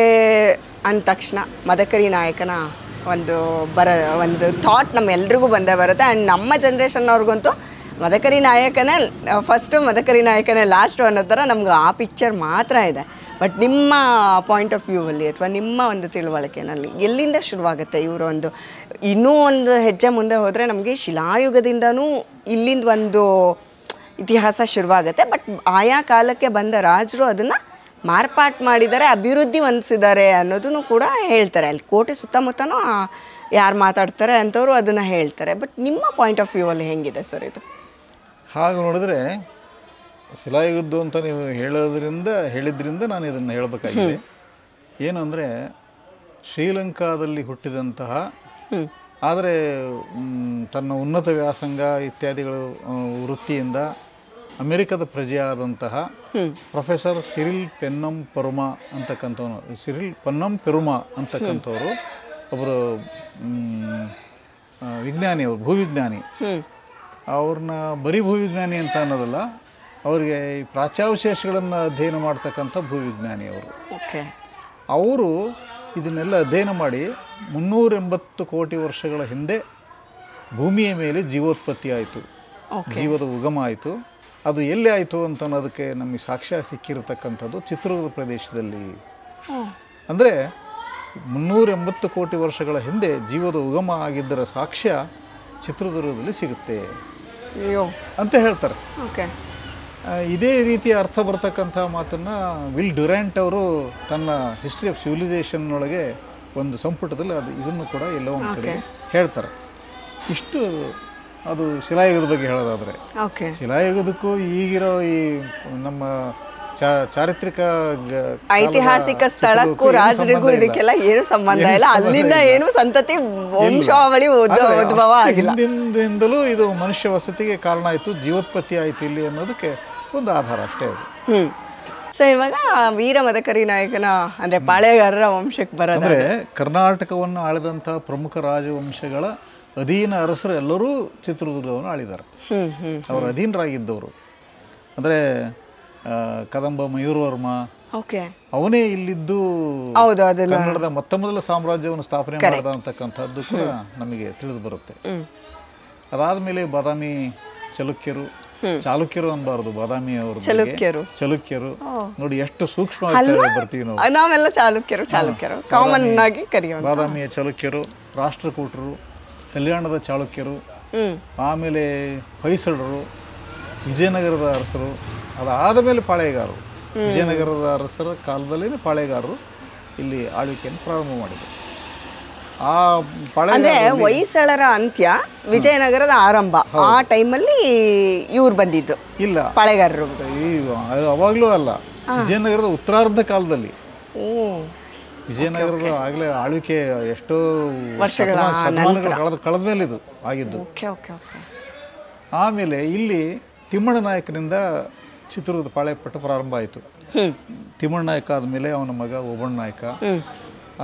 ಅಂದ ತಕ್ಷಣ ಮದಕರಿ ನಾಯಕನ ಒಂದು ಥಾಟ್ ನಮ್ಮೆಲ್ರಿಗೂ ಬಂದೇ ಬರುತ್ತೆ. ಆ್ಯಂಡ್ ನಮ್ಮ ಜನ್ರೇಷನ್ನವ್ರಿಗಂತೂ ಮದಕರಿ ನಾಯಕನೇ ಫಸ್ಟು, ಮದಕರಿ ನಾಯಕನೇ ಲಾಸ್ಟು ಅನ್ನೋ ಥರ ನಮ್ಗೆ ಆ ಪಿಕ್ಚರ್ ಮಾತ್ರ ಇದೆ. ಬಟ್ ನಿಮ್ಮ ಪಾಯಿಂಟ್ ಆಫ್ ವ್ಯೂವಲ್ಲಿ ಅಥವಾ ನಿಮ್ಮ ಒಂದು ತಿಳುವಳಿಕೆನಲ್ಲಿ ಎಲ್ಲಿಂದ ಶುರುವಾಗುತ್ತೆ ಇವರು ಇನ್ನೂ ಒಂದು ಹೆಜ್ಜೆ ಮುಂದೆ ಹೋದರೆ ನಮಗೆ ಶಿಲಾಯುಗದಿಂದನೂ ಇಲ್ಲಿಂದ ಒಂದು ಇತಿಹಾಸ ಶುರುವಾಗುತ್ತೆ. ಬಟ್ ಆಯಾ ಕಾಲಕ್ಕೆ ಬಂದ ರಾಜರು ಅದನ್ನು ಮಾರ್ಪಾಟು ಮಾಡಿದ್ದಾರೆ, ಅಭಿವೃದ್ಧಿ ಹೊಂದಿಸಿದ್ದಾರೆ ಅನ್ನೋದನ್ನು ಕೂಡ ಹೇಳ್ತಾರೆ. ಅಲ್ಲಿ ಕೋಟೆ ಸುತ್ತಮುತ್ತನೂ ಯಾರು ಮಾತಾಡ್ತಾರೆ ಅಂಥವ್ರು ಅದನ್ನು ಹೇಳ್ತಾರೆ. ಬಟ್ ನಿಮ್ಮ ಪಾಯಿಂಟ್ ಆಫ್ ವ್ಯೂವಲ್ಲಿ ಹೆಂಗಿದೆ ಸರ್ ಇದು? ಹಾಗೆ ನೋಡಿದ್ರೆ ಶಿಲಾಯುಗದ್ದು ಅಂತ ನೀವು ಹೇಳಿದ್ರಿಂದ ನಾನು ಇದನ್ನು ಹೇಳಬೇಕಾಗಿದೆ. ಏನು ಅಂದರೆ, ಶ್ರೀಲಂಕಾದಲ್ಲಿ ಹುಟ್ಟಿದಂತಹ, ಆದರೆ ತನ್ನ ಉನ್ನತ ವ್ಯಾಸಂಗ ಇತ್ಯಾದಿಗಳು ವೃತ್ತಿಯಿಂದ ಅಮೆರಿಕದ ಪ್ರಜೆಯಾದಂತಹ ಪ್ರೊಫೆಸರ್ ಸಿರಿಲ್ ಪೆನ್ನಂ ಪೆರುಮಾ ಅಂತಕ್ಕಂಥವರು ಒಬ್ಬರು ವಿಜ್ಞಾನಿ, ಅವರು ಭೂವಿಜ್ಞಾನಿ. ಅವ್ರನ್ನ ಬರೀ ಭೂವಿಜ್ಞಾನಿ ಅಂತ ಅನ್ನೋದಲ್ಲ, ಅವರಿಗೆ ಈ ಪ್ರಾಚ್ಯಾವಶೇಷಗಳನ್ನು ಅಧ್ಯಯನ ಮಾಡ್ತಕ್ಕಂಥ ಭೂವಿಜ್ಞಾನಿ ಅವರು. ಅವರು ಇದನ್ನೆಲ್ಲ ಅಧ್ಯಯನ ಮಾಡಿ 380 ಕೋಟಿ ವರ್ಷಗಳ ಹಿಂದೆ ಭೂಮಿಯ ಮೇಲೆ ಜೀವೋತ್ಪತ್ತಿ ಆಯಿತು, ಜೀವದ ಉಗಮ ಆಯಿತು. ಅದು ಎಲ್ಲಿ ಆಯಿತು ಅಂತ ಅನ್ನೋದಕ್ಕೆ ನಮಗೆ ಸಾಕ್ಷ್ಯ ಸಿಕ್ಕಿರತಕ್ಕಂಥದ್ದು ಚಿತ್ರದುರ್ಗದ ಪ್ರದೇಶದಲ್ಲಿ. ಅಂದರೆ 380 ಕೋಟಿ ವರ್ಷಗಳ ಹಿಂದೆ ಜೀವದ ಉಗಮ ಆಗಿದ್ದರ ಸಾಕ್ಷ್ಯ ಚಿತ್ರದುರ್ಗದಲ್ಲಿ ಸಿಗುತ್ತೆ ಅಂತ ಹೇಳ್ತಾರೆ. ಇದೇ ರೀತಿಯ ಅರ್ಥ ಬರ್ತಕ್ಕಂಥ ಮಾತನ್ನು ವಿಲ್ ಡ್ಯುರಾಂಟ್ ಅವರು ತನ್ನ ಹಿಸ್ಟ್ರಿ ಆಫ್ ಸಿವಿಲೈಸೇಷನ್ನೊಳಗೆ ಒಂದು ಸಂಪುಟದಲ್ಲಿ ಇದನ್ನು ಕೂಡ ಎಲ್ಲೋ ಒಂದು ಕಡೆ ಹೇಳ್ತಾರೆ. ಇಷ್ಟು ಅದು ಶಿಲಾಯುಗದ ಬಗ್ಗೆ ಹೇಳೋದಾದರೆ, ಶಿಲಾಯುಗದಕ್ಕೂ ಈಗಿರೋ ಈ ನಮ್ಮ ಚಾರಿತ್ರಿಕ ಐತಿಹಾಸಿಕ ಸ್ಥಳಕ್ಕೂ ರಾಜರಿಗೂ ಇದಕ್ಕೆಲ್ಲ ಏನು ಸಂಬಂಧ ಇಲ್ಲ. ಅಲ್ಲಿಂದ ಏನು ಸಂತತಿ ವಂಶಾವಳಿ ಉದ್ಭವ ಆಗಿಲ್ಲ. ಹಿಂದಿಂದಲೂ ಇದು ಮನುಷ್ಯ ವಸತಿಗೆ ಕಾರಣ ಆಯಿತು, ಜೀವೋತ್ಪತ್ತಿ ಆಯಿತು ಇಲ್ಲಿ ಅನ್ನೋದಕ್ಕೆ ಒಂದು ಆಧಾರ ಅಷ್ಟೇ ಅದು. ಸೊ ಇವಾಗ ವೀರ ಮದಕರಿ ನಾಯಕನ ಅಂದರೆ ಪಾಳೆಗಾರರ ವಂಶಕ್ಕೆ ಬರೋದಂದ್ರೆ, ಕರ್ನಾಟಕವನ್ನು ಆಳಿದಂಥ ಪ್ರಮುಖ ರಾಜವಂಶಗಳ ಅಧೀನ ಅರಸರು ಎಲ್ಲರೂ ಚಿತ್ರದುರ್ಗವನ್ನು ಆಳಿದ್ದಾರೆ. ಅವರು ಅಧೀನರಾಗಿದ್ದವರು ಅಂದರೆ ಕದಂಬ ಮಯೂರವರ್ಮ ಅವನೇ ಇಲ್ಲಿದ್ದು ಕನ್ನಡದ ಮೊದಲ ಸಾಮ್ರಾಜ್ಯವನ್ನು ಸ್ಥಾಪನೆ ಮಾಡಿದ ಅಂತಕ್ಕಂಥದ್ದು ಕೂಡ ನಮಗೆ ತಿಳಿದು ಬರುತ್ತೆ. ಅದಾದಮೇಲೆ ಬಾದಾಮಿ ಚಾಲುಕ್ಯರು ಅನ್ಬಾರ್ದು, ಬಾದಾಮಿ ಅವರು ಚಲುಕ್ಯರು. ನೋಡಿ ಎಷ್ಟು ಸೂಕ್ಷ್ಮವಾಗಿ ಬರ್ತೀವಿ ನಾವು, ನಾವೆಲ್ಲ ಚಾಲುಕ್ಯರು ಕಾಮನ್ ಆಗಿ ಕರೆಯೋದು. ಬಾದಾಮಿಯ ಚಲುಕ್ಯರು, ರಾಷ್ಟ್ರಕೂಟರು, ಕಲ್ಯಾಣದ ಚಾಲುಕ್ಯರು, ಆಮೇಲೆ ಹೊಯ್ಸಳರು, ವಿಜಯನಗರದ ಅರಸರು, ಅದಾದ ಮೇಲೆ ಪಾಳೆಗಾರರು. ವಿಜಯನಗರದ ಅರಸರ ಕಾಲದಲ್ಲೇ ಪಾಳೆಗಾರರು ಇಲ್ಲಿ ಆಳ್ವಿಕೆಯನ್ನು ಪ್ರಾರಂಭ ಮಾಡಿದರು. ಆ ಹೊಯ್ಸಳರ ಅಂತ್ಯ, ವಿಜಯನಗರದ ಆರಂಭ, ಆ ಟೈಮಲ್ಲಿ ಇವ್ರು ಬಂದಿದ್ದು ಇಲ್ಲ, ಪಾಳೆಗಾರರು. ಅವಾಗಲೂ ಅಲ್ಲ, ವಿಜಯನಗರದ ಉತ್ತರಾರ್ಧ ಕಾಲದಲ್ಲಿ. ವಿಜಯನಗರದ ಆಗಲೇ ಆಳ್ವಿಕೆ ಎಷ್ಟೋ ವರ್ಷಗಳ ಕಳೆದ ಮೇಲೆ ಇದು ಆಗಿದ್ದು. ಆಮೇಲೆ ಇಲ್ಲಿ ತಿಮ್ಮಣ್ಣ ನಾಯಕನಿಂದ ಚಿತ್ರದುರ್ಗದ ಪಾಳೆಯಪಟ್ಟ ಪ್ರಾರಂಭ ಆಯಿತು. ತಿಮ್ಮಣ್ಣ ನಾಯಕ ಆದಮೇಲೆ ಅವನ ಮಗ ಓಬಣ್ಣ ನಾಯಕ,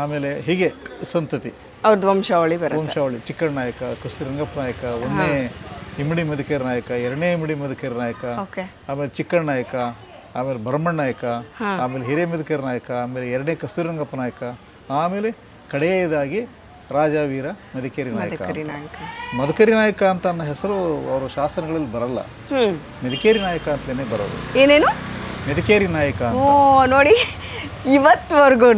ಆಮೇಲೆ ಹೀಗೆ ಸಂತತಿ ಅವ್ರದ್ದು ವಂಶಾವಳಿ. ಚಿಕ್ಕಣ್ಣ ನಾಯಕ, ಕುಸ್ತಿ ರಂಗಪ್ಪ ನಾಯಕ, ಒಂದನೇ ಇಮ್ಮಡಿ ಮದಕೇರಿ ನಾಯಕ, ಎರಡನೇ ಇಮ್ಮಡಿ ಮದಕೇರಿ ನಾಯಕ, ಆಮೇಲೆ ಚಿಕ್ಕಣ್ಣ ನಾಯಕ, ಆಮೇಲೆ ಭರಮಣ್ಣ ನಾಯಕ, ಆಮೇಲೆ ಹಿರೇಮದಕೇರಿ ನಾಯಕ, ಆಮೇಲೆ ಎರಡನೇ ಕಸ್ತೂರಿ ರಂಗಪ್ಪ ನಾಯಕ, ಆಮೇಲೆ ಕಡೆಯದಾಗಿ ರಾಜವೀರ ಮದಕೇರಿ ನಾಯಕ. ಮದಕರಿ ನಾಯಕ ಅಂತ ಅನ್ನೋ ಹೆಸರು ಅವರ ಶಾಸನಗಳಲ್ಲಿ ಬರಲ್ಲ, ಮದಕೇರಿ ನಾಯಕ ಅಂತಲೇ ಬರೋದು. ಏನೇನು ಮದಕೇರಿ ನಾಯಕ ಅಂತ. ನೋಡಿ, ಇವತ್ವರೆಗೂ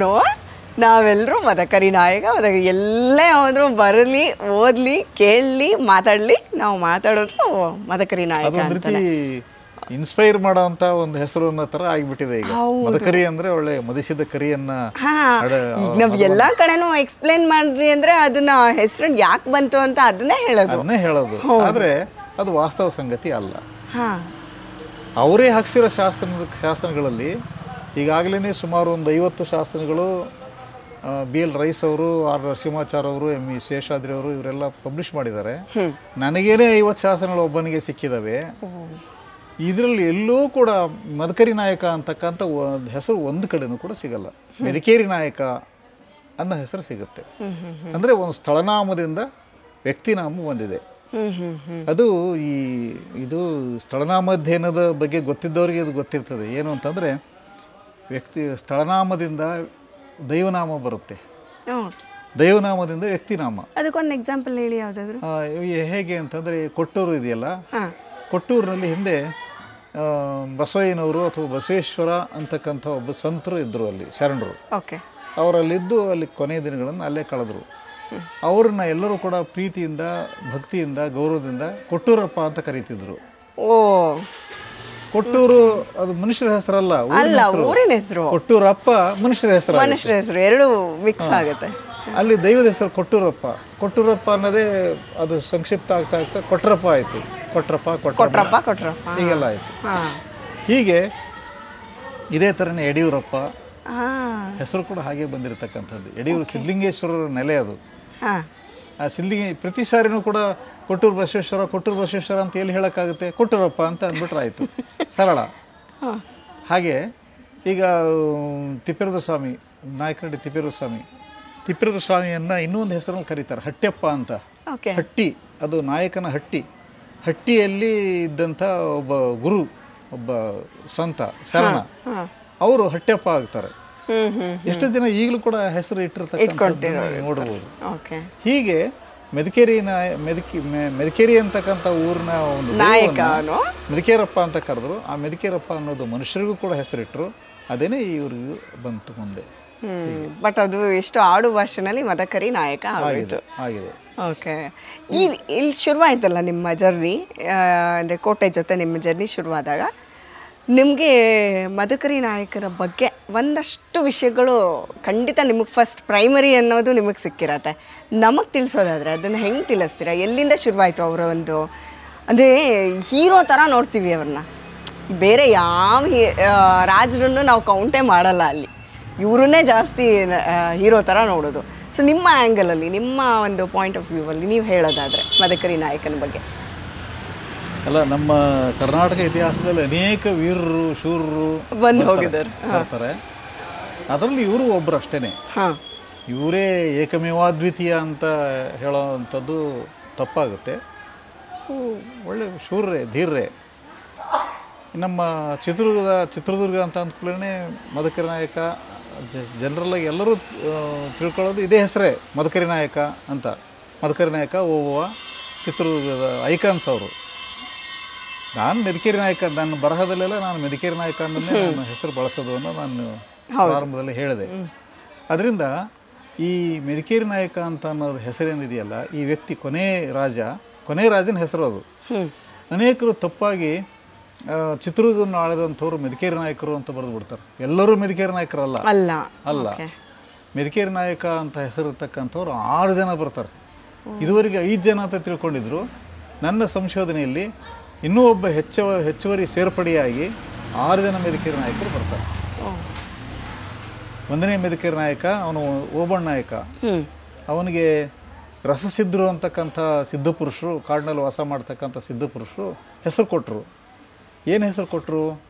ನಾವೆಲ್ಲರೂ ಮದಕರಿ ನಾಯಕ ಎಲ್ಲೇ ಹೋದ್ರು ಬರಲಿ, ಓದಲಿ, ಕೇಳಲಿ, ಮಾತಾಡಲಿ, ನಾವು ಮಾತಾಡೋದು ಮದಕರಿ ನಾಯಕ. ಅದೊಂದು ರೀತಿ ಇನ್ಸ್ಪೈರ್ ಮಾಡೋ ಅಂತ ಒಂದು ಹೆಸರು ಅನ್ನೋ ಥರ ಆಗಿಬಿಟ್ಟಿದೆ ಈಗ. ಮದಕರಿ ಅಂದರೆ ಒಳ್ಳೆ ಮದಿಸಿದ ಕರಿಯನ್ನ. ಈಗ ನಾವು ಎಲ್ಲ ಕಡೆನೂ ಎಕ್ಸ್ಪ್ಲೇನ್ ಮಾಡ್ರಿ ಅಂದರೆ ಅದನ್ನ ಹೆಸರನ್ನು ಯಾಕೆ ಬಂತು ಅಂತ ಅದನ್ನೇ ಹೇಳೋದು. ಆದರೆ ಅದು ವಾಸ್ತವ ಸಂಗತಿ ಅಲ್ಲ. ಅವರೇ ಹಾಕ್ಸಿರೋ ಶಾಸನಗಳಲ್ಲಿ ಈಗಾಗಲೇ ಸುಮಾರು ಒಂದು 50 ಶಾಸನಗಳು ಬಿ ಎಲ್ ರೈಸ್ ಅವರು, ಆರ್ ನರಸಿಂಹಾಚಾರ್ ಅವರು, ಎಂ ಇ ಶೇಷಾದ್ರಿ ಅವರು ಇವರೆಲ್ಲ ಪಬ್ಲಿಷ್ ಮಾಡಿದ್ದಾರೆ. ನನಗೇನೆ 50 ಶಾಸನಗಳು ಒಬ್ಬನಿಗೆ ಸಿಕ್ಕಿದ್ದಾವೆ. ಇದರಲ್ಲಿ ಎಲ್ಲೂ ಕೂಡ ಮದಕರಿ ನಾಯಕ ಅಂತಕ್ಕಂಥ ಹೆಸರು ಒಂದು ಕಡೆನೂ ಕೂಡ ಸಿಗಲ್ಲ. ಮೆದಿಕೇರಿ ನಾಯಕ ಅನ್ನೋ ಹೆಸರು ಸಿಗುತ್ತೆ. ಅಂದರೆ ಒಂದು ಸ್ಥಳನಾಮದಿಂದ ವ್ಯಕ್ತಿನಾಮ ಬಂದಿದೆ. ಅದು ಇದು ಸ್ಥಳನಾಮಾಧ್ಯಯನದ ಬಗ್ಗೆ ಗೊತ್ತಿದ್ದವರಿಗೆ ಇದು ಗೊತ್ತಿರ್ತದೆ. ಏನು ಅಂತಂದರೆ ಸ್ಥಳನಾಮದಿಂದ ದೈವನಾಮ ಬರುತ್ತೆ, ದೈವನಾಮದಿಂದ ವ್ಯಕ್ತಿನಾಮ. ಅದಕ್ಕೊಂದು ಎಕ್ಸಾಂಪಲ್ ಹೇಳಿ ಯಾವುದಾದ್ರು. ಹೇಗೆ ಅಂತಂದರೆ ಕೊಟ್ಟೂರು ಇದೆಯಲ್ಲ, ಕೊಟ್ಟೂರಿನಲ್ಲಿ ಹಿಂದೆ ಬಸವಯ್ಯನವರು ಅಥವಾ ಬಸವೇಶ್ವರ ಅಂತಕ್ಕಂಥ ಒಬ್ಬ ಸಂತರು ಇದ್ದರು, ಅಲ್ಲಿ ಶರಣರು. ಅವರಲ್ಲಿದ್ದು ಅಲ್ಲಿ ಕೊನೆಯ ದಿನಗಳನ್ನು ಅಲ್ಲೇ ಕಳೆದರು. ಅವ್ರನ್ನ ಎಲ್ಲರೂ ಕೂಡ ಪ್ರೀತಿಯಿಂದ, ಭಕ್ತಿಯಿಂದ, ಗೌರವದಿಂದ ಕೊಟ್ಟೂರಪ್ಪ ಅಂತ ಕರೀತಿದ್ರು. ಕೊಟ್ಟೂರು ಅದು ಮನುಷ್ಯರ ಹೆಸರಲ್ಲ, ಊರಿನ ಹೆಸರು. ಕೊಟ್ಟೂರಪ್ಪ ಮನುಷ್ಯರ ಹೆಸರು, ಎರಡು ಮಿಕ್ಸ್ ಆಗುತ್ತೆ. ಅಲ್ಲಿ ದೈವದ ಹೆಸರು ಕೊಟ್ಟೂರಪ್ಪ. ಕೊಟ್ಟೂರಪ್ಪ ಅನ್ನೋದೇ ಅದು ಸಂಕ್ಷಿಪ್ತ ಆಗ್ತಾ ಆಗ್ತಾ ಕೊಟ್ರಪ್ಪ ಆಯಿತು. ಕೊಟ್ರಪ್ಪ ಹೀಗೆಲ್ಲ ಆಯಿತು. ಹೀಗೆ ಇದೇ ಥರನೇ ಯಡಿಯೂರಪ್ಪ ಹೆಸರು ಕೂಡ ಹಾಗೆ ಬಂದಿರತಕ್ಕಂಥದ್ದು. ಯಡಿಯೂರು ಸಿದ್ಧಲಿಂಗೇಶ್ವರರ ನೆಲೆ ಅದು. ಆ ಪ್ರತಿ ಸಾರಿನೂ ಕೂಡ ಕೊಟ್ಟೂರು ಬಸವೇಶ್ವರ ಅಂತ ಎಲ್ಲಿ ಹೇಳೋಕ್ಕಾಗುತ್ತೆ, ಕೊಟ್ಟೂರಪ್ಪ ಅಂತ ಅಂದ್ಬಿಟ್ರೆ ಆಯಿತು, ಸರಳ. ಹಾಗೆ ಈಗ ತಿಪ್ಪೇರುದ್ರ ಸ್ವಾಮಿ, ನಾಯಕರಡಿ ತಿಪ್ಪೇರುದ್ರ ಸ್ವಾಮಿಯನ್ನು ಇನ್ನೊಂದು ಹೆಸರನ್ನು ಕರೀತಾರೆ, ಹಟ್ಯಪ್ಪ ಅಂತ. ಹಟ್ಟಿ ಅದು ನಾಯಕನ ಹಟ್ಟಿಯಲ್ಲಿ ಇದ್ದಂಥ ಒಬ್ಬ ಗುರು, ಒಬ್ಬ ಸಂತ ಶರಣ, ಅವರು ಹಟ್ಯಪ್ಪ ಆಗ್ತಾರೆ. ಎಷ್ಟು ಜನ ಈಗಲೂ ಕೂಡ ಹೆಸರು ಇಟ್ಟಿರ್ತಕ್ಕಂಥ ನೋಡ್ಬೋದು. ಹೀಗೆ ಮೆದಿಕೇರಿ ಅಂತಕ್ಕಂಥ ಊರಿನ ಒಂದು ಮೆದಿಕೇರಪ್ಪ ಅಂತ ಕರೆದ್ರು. ಆ ಮೆದಿಕೇರಪ್ಪ ಅನ್ನೋದು ಮನುಷ್ಯರಿಗೂ ಕೂಡ ಹೆಸರಿಟ್ಟರು. ಅದೇನೇ ಇವ್ರಿಗೂ ಬಂತು ಮುಂದೆ. ಬಟ್ ಅದು ಎಷ್ಟು ಆಡು ಭಾಷೆನಲ್ಲಿ ಮದಕರಿ ನಾಯಕ ಆಗಿದೆ. ಓಕೆ, ಇಲ್ಲಿ ಶುರುವಾಯ್ತಲ್ಲ ನಿಮ್ಮ ಜರ್ನಿ, ಅಂದರೆ ಕೋಟೆ ಜೊತೆ ನಿಮ್ಮ ಜರ್ನಿ ಶುರುವಾದಾಗ ನಿಮಗೆ ಮದಕರಿ ನಾಯಕರ ಬಗ್ಗೆ ಒಂದಷ್ಟು ವಿಷಯಗಳು ಖಂಡಿತ ನಿಮಗೆ ಫಸ್ಟ್ ಪ್ರೈಮರಿ ಅನ್ನೋದು ನಿಮಗೆ ಸಿಕ್ಕಿರತ್ತೆ. ನಮಗೆ ತಿಳಿಸೋದಾದರೆ ಅದನ್ನು ಹೆಂಗೆ ತಿಳಿಸ್ತೀರಾ? ಎಲ್ಲಿಂದ ಶುರುವಾಯಿತು ಅವರ ಒಂದು, ಅಂದರೆ ಹೀರೋ ಥರ ನೋಡ್ತೀವಿ ಅವ್ರನ್ನ, ಬೇರೆ ಯಾವ ರಾಜರನ್ನು ನಾವು ಕೌಂಟೇ ಮಾಡಲ್ಲ, ಅಲ್ಲಿ ಇವ್ರನ್ನೇ ಜಾಸ್ತಿ ಹೀರೋ ಥರ ನೋಡೋದು. ಸೊ ನಿಮ್ಮ ಆ್ಯಂಗಲಲ್ಲಿ, ನಿಮ್ಮ ಒಂದು ಪಾಯಿಂಟ್ ಆಫ್ ವ್ಯೂವಲ್ಲಿ ನೀವು ಹೇಳೋದಾದರೆ ಮದಕರಿ ನಾಯಕನ ಬಗ್ಗೆ. ಅಲ್ಲ, ನಮ್ಮ ಕರ್ನಾಟಕ ಇತಿಹಾಸದಲ್ಲಿ ಅನೇಕ ವೀರರು, ಶೂರರು ಬಂದು ಹೋಗಿದ್ದಾರೆ, ಬರ್ತಾರೆ. ಅದರಲ್ಲಿ ಇವರು ಒಬ್ಬರು ಅಷ್ಟೇ. ಇವರೇ ಏಕಮೇವಾದ್ವಿತೀಯ ಅಂತ ಹೇಳೋವಂಥದ್ದು ತಪ್ಪಾಗುತ್ತೆ. ಒಳ್ಳೆ ಶೂರರೇ, ಧೀರರೇ. ನಮ್ಮ ಚಿತ್ರದುರ್ಗ ಅಂತ ಅಂದ್ಕೊಳ್ಳೇ ಮದಕರಿ ನಾಯಕ, ಜನರಲ್ಲಾಗಿ ಎಲ್ಲರೂ ತಿಳ್ಕೊಳ್ಳೋದು ಇದೇ ಹೆಸರೇ, ಮದಕರಿ ನಾಯಕ ಅಂತ. ಮದಕರಿ ನಾಯಕ ಓಬವ್ವ ಚಿತ್ರದುರ್ಗದ ಐಕಾನ್ಸ್ ಅವರು. ನಾನು ಮೆದಿಕೇರಿ ನಾಯಕ, ನನ್ನ ಬರಹದಲ್ಲೆಲ್ಲ ನಾನು ಮೆದಿಕೇರಿ ನಾಯಕ ಅನ್ನೋದೇ ನನ್ನ ಹೆಸರು ಬಳಸೋದು ಅನ್ನೋ ನಾನು ಪ್ರಾರಂಭದಲ್ಲಿ ಹೇಳಿದೆ. ಅದರಿಂದ ಈ ಮೆದಿಕೇರಿ ನಾಯಕ ಅಂತ ಅನ್ನೋದು ಹೆಸರೇನಿದೆಯಲ್ಲ, ಈ ವ್ಯಕ್ತಿ ಕೊನೆ ರಾಜನ ಹೆಸರು ಅದು. ಅನೇಕರು ತಪ್ಪಾಗಿ ಚಿತ್ರದುರ್ಗವನ್ನು ಆಳಿದಂಥವ್ರು ಮೆದಿಕೇರಿ ನಾಯಕರು ಅಂತ ಬರೆದು ಬಿಡ್ತಾರೆ. ಎಲ್ಲರೂ ಮೆದಿಕೇರಿ ನಾಯಕರಲ್ಲ, ಅಲ್ಲ. ಮೆದಿಕೇರಿ ನಾಯಕ ಅಂತ ಹೆಸರಿರ್ತಕ್ಕಂಥವ್ರು 6 ಜನ ಬರ್ತಾರೆ. ಇದುವರೆಗೆ 5 ಜನ ಅಂತ ತಿಳ್ಕೊಂಡಿದ್ರು. ನನ್ನ ಸಂಶೋಧನೆಯಲ್ಲಿ ಇನ್ನೂ ಒಬ್ಬ ಹೆಚ್ಚುವರಿ ಸೇರ್ಪಡೆಯಾಗಿ 6 ಜನ ಮೆದಿಕೇರಿ ನಾಯಕರು ಬರ್ತಾರೆ. 1ನೇ ಮೆದಿಕೇರಿ ನಾಯಕ ಅವನು ಓಬಣ್ಣ ನಾಯಕ. ಅವನಿಗೆ ರಸಸಿದ್ಧರು ಅಂತಕ್ಕಂಥ ಸಿದ್ಧಪುರುಷರು, ಕಾಡಿನಲ್ಲಿ ವಾಸ ಮಾಡ್ತಕ್ಕಂಥ ಸಿದ್ಧಪುರುಷರು ಹೆಸರು ಕೊಟ್ಟರು. ಏನು ಹೆಸರು ಕೊಟ್ಟರು?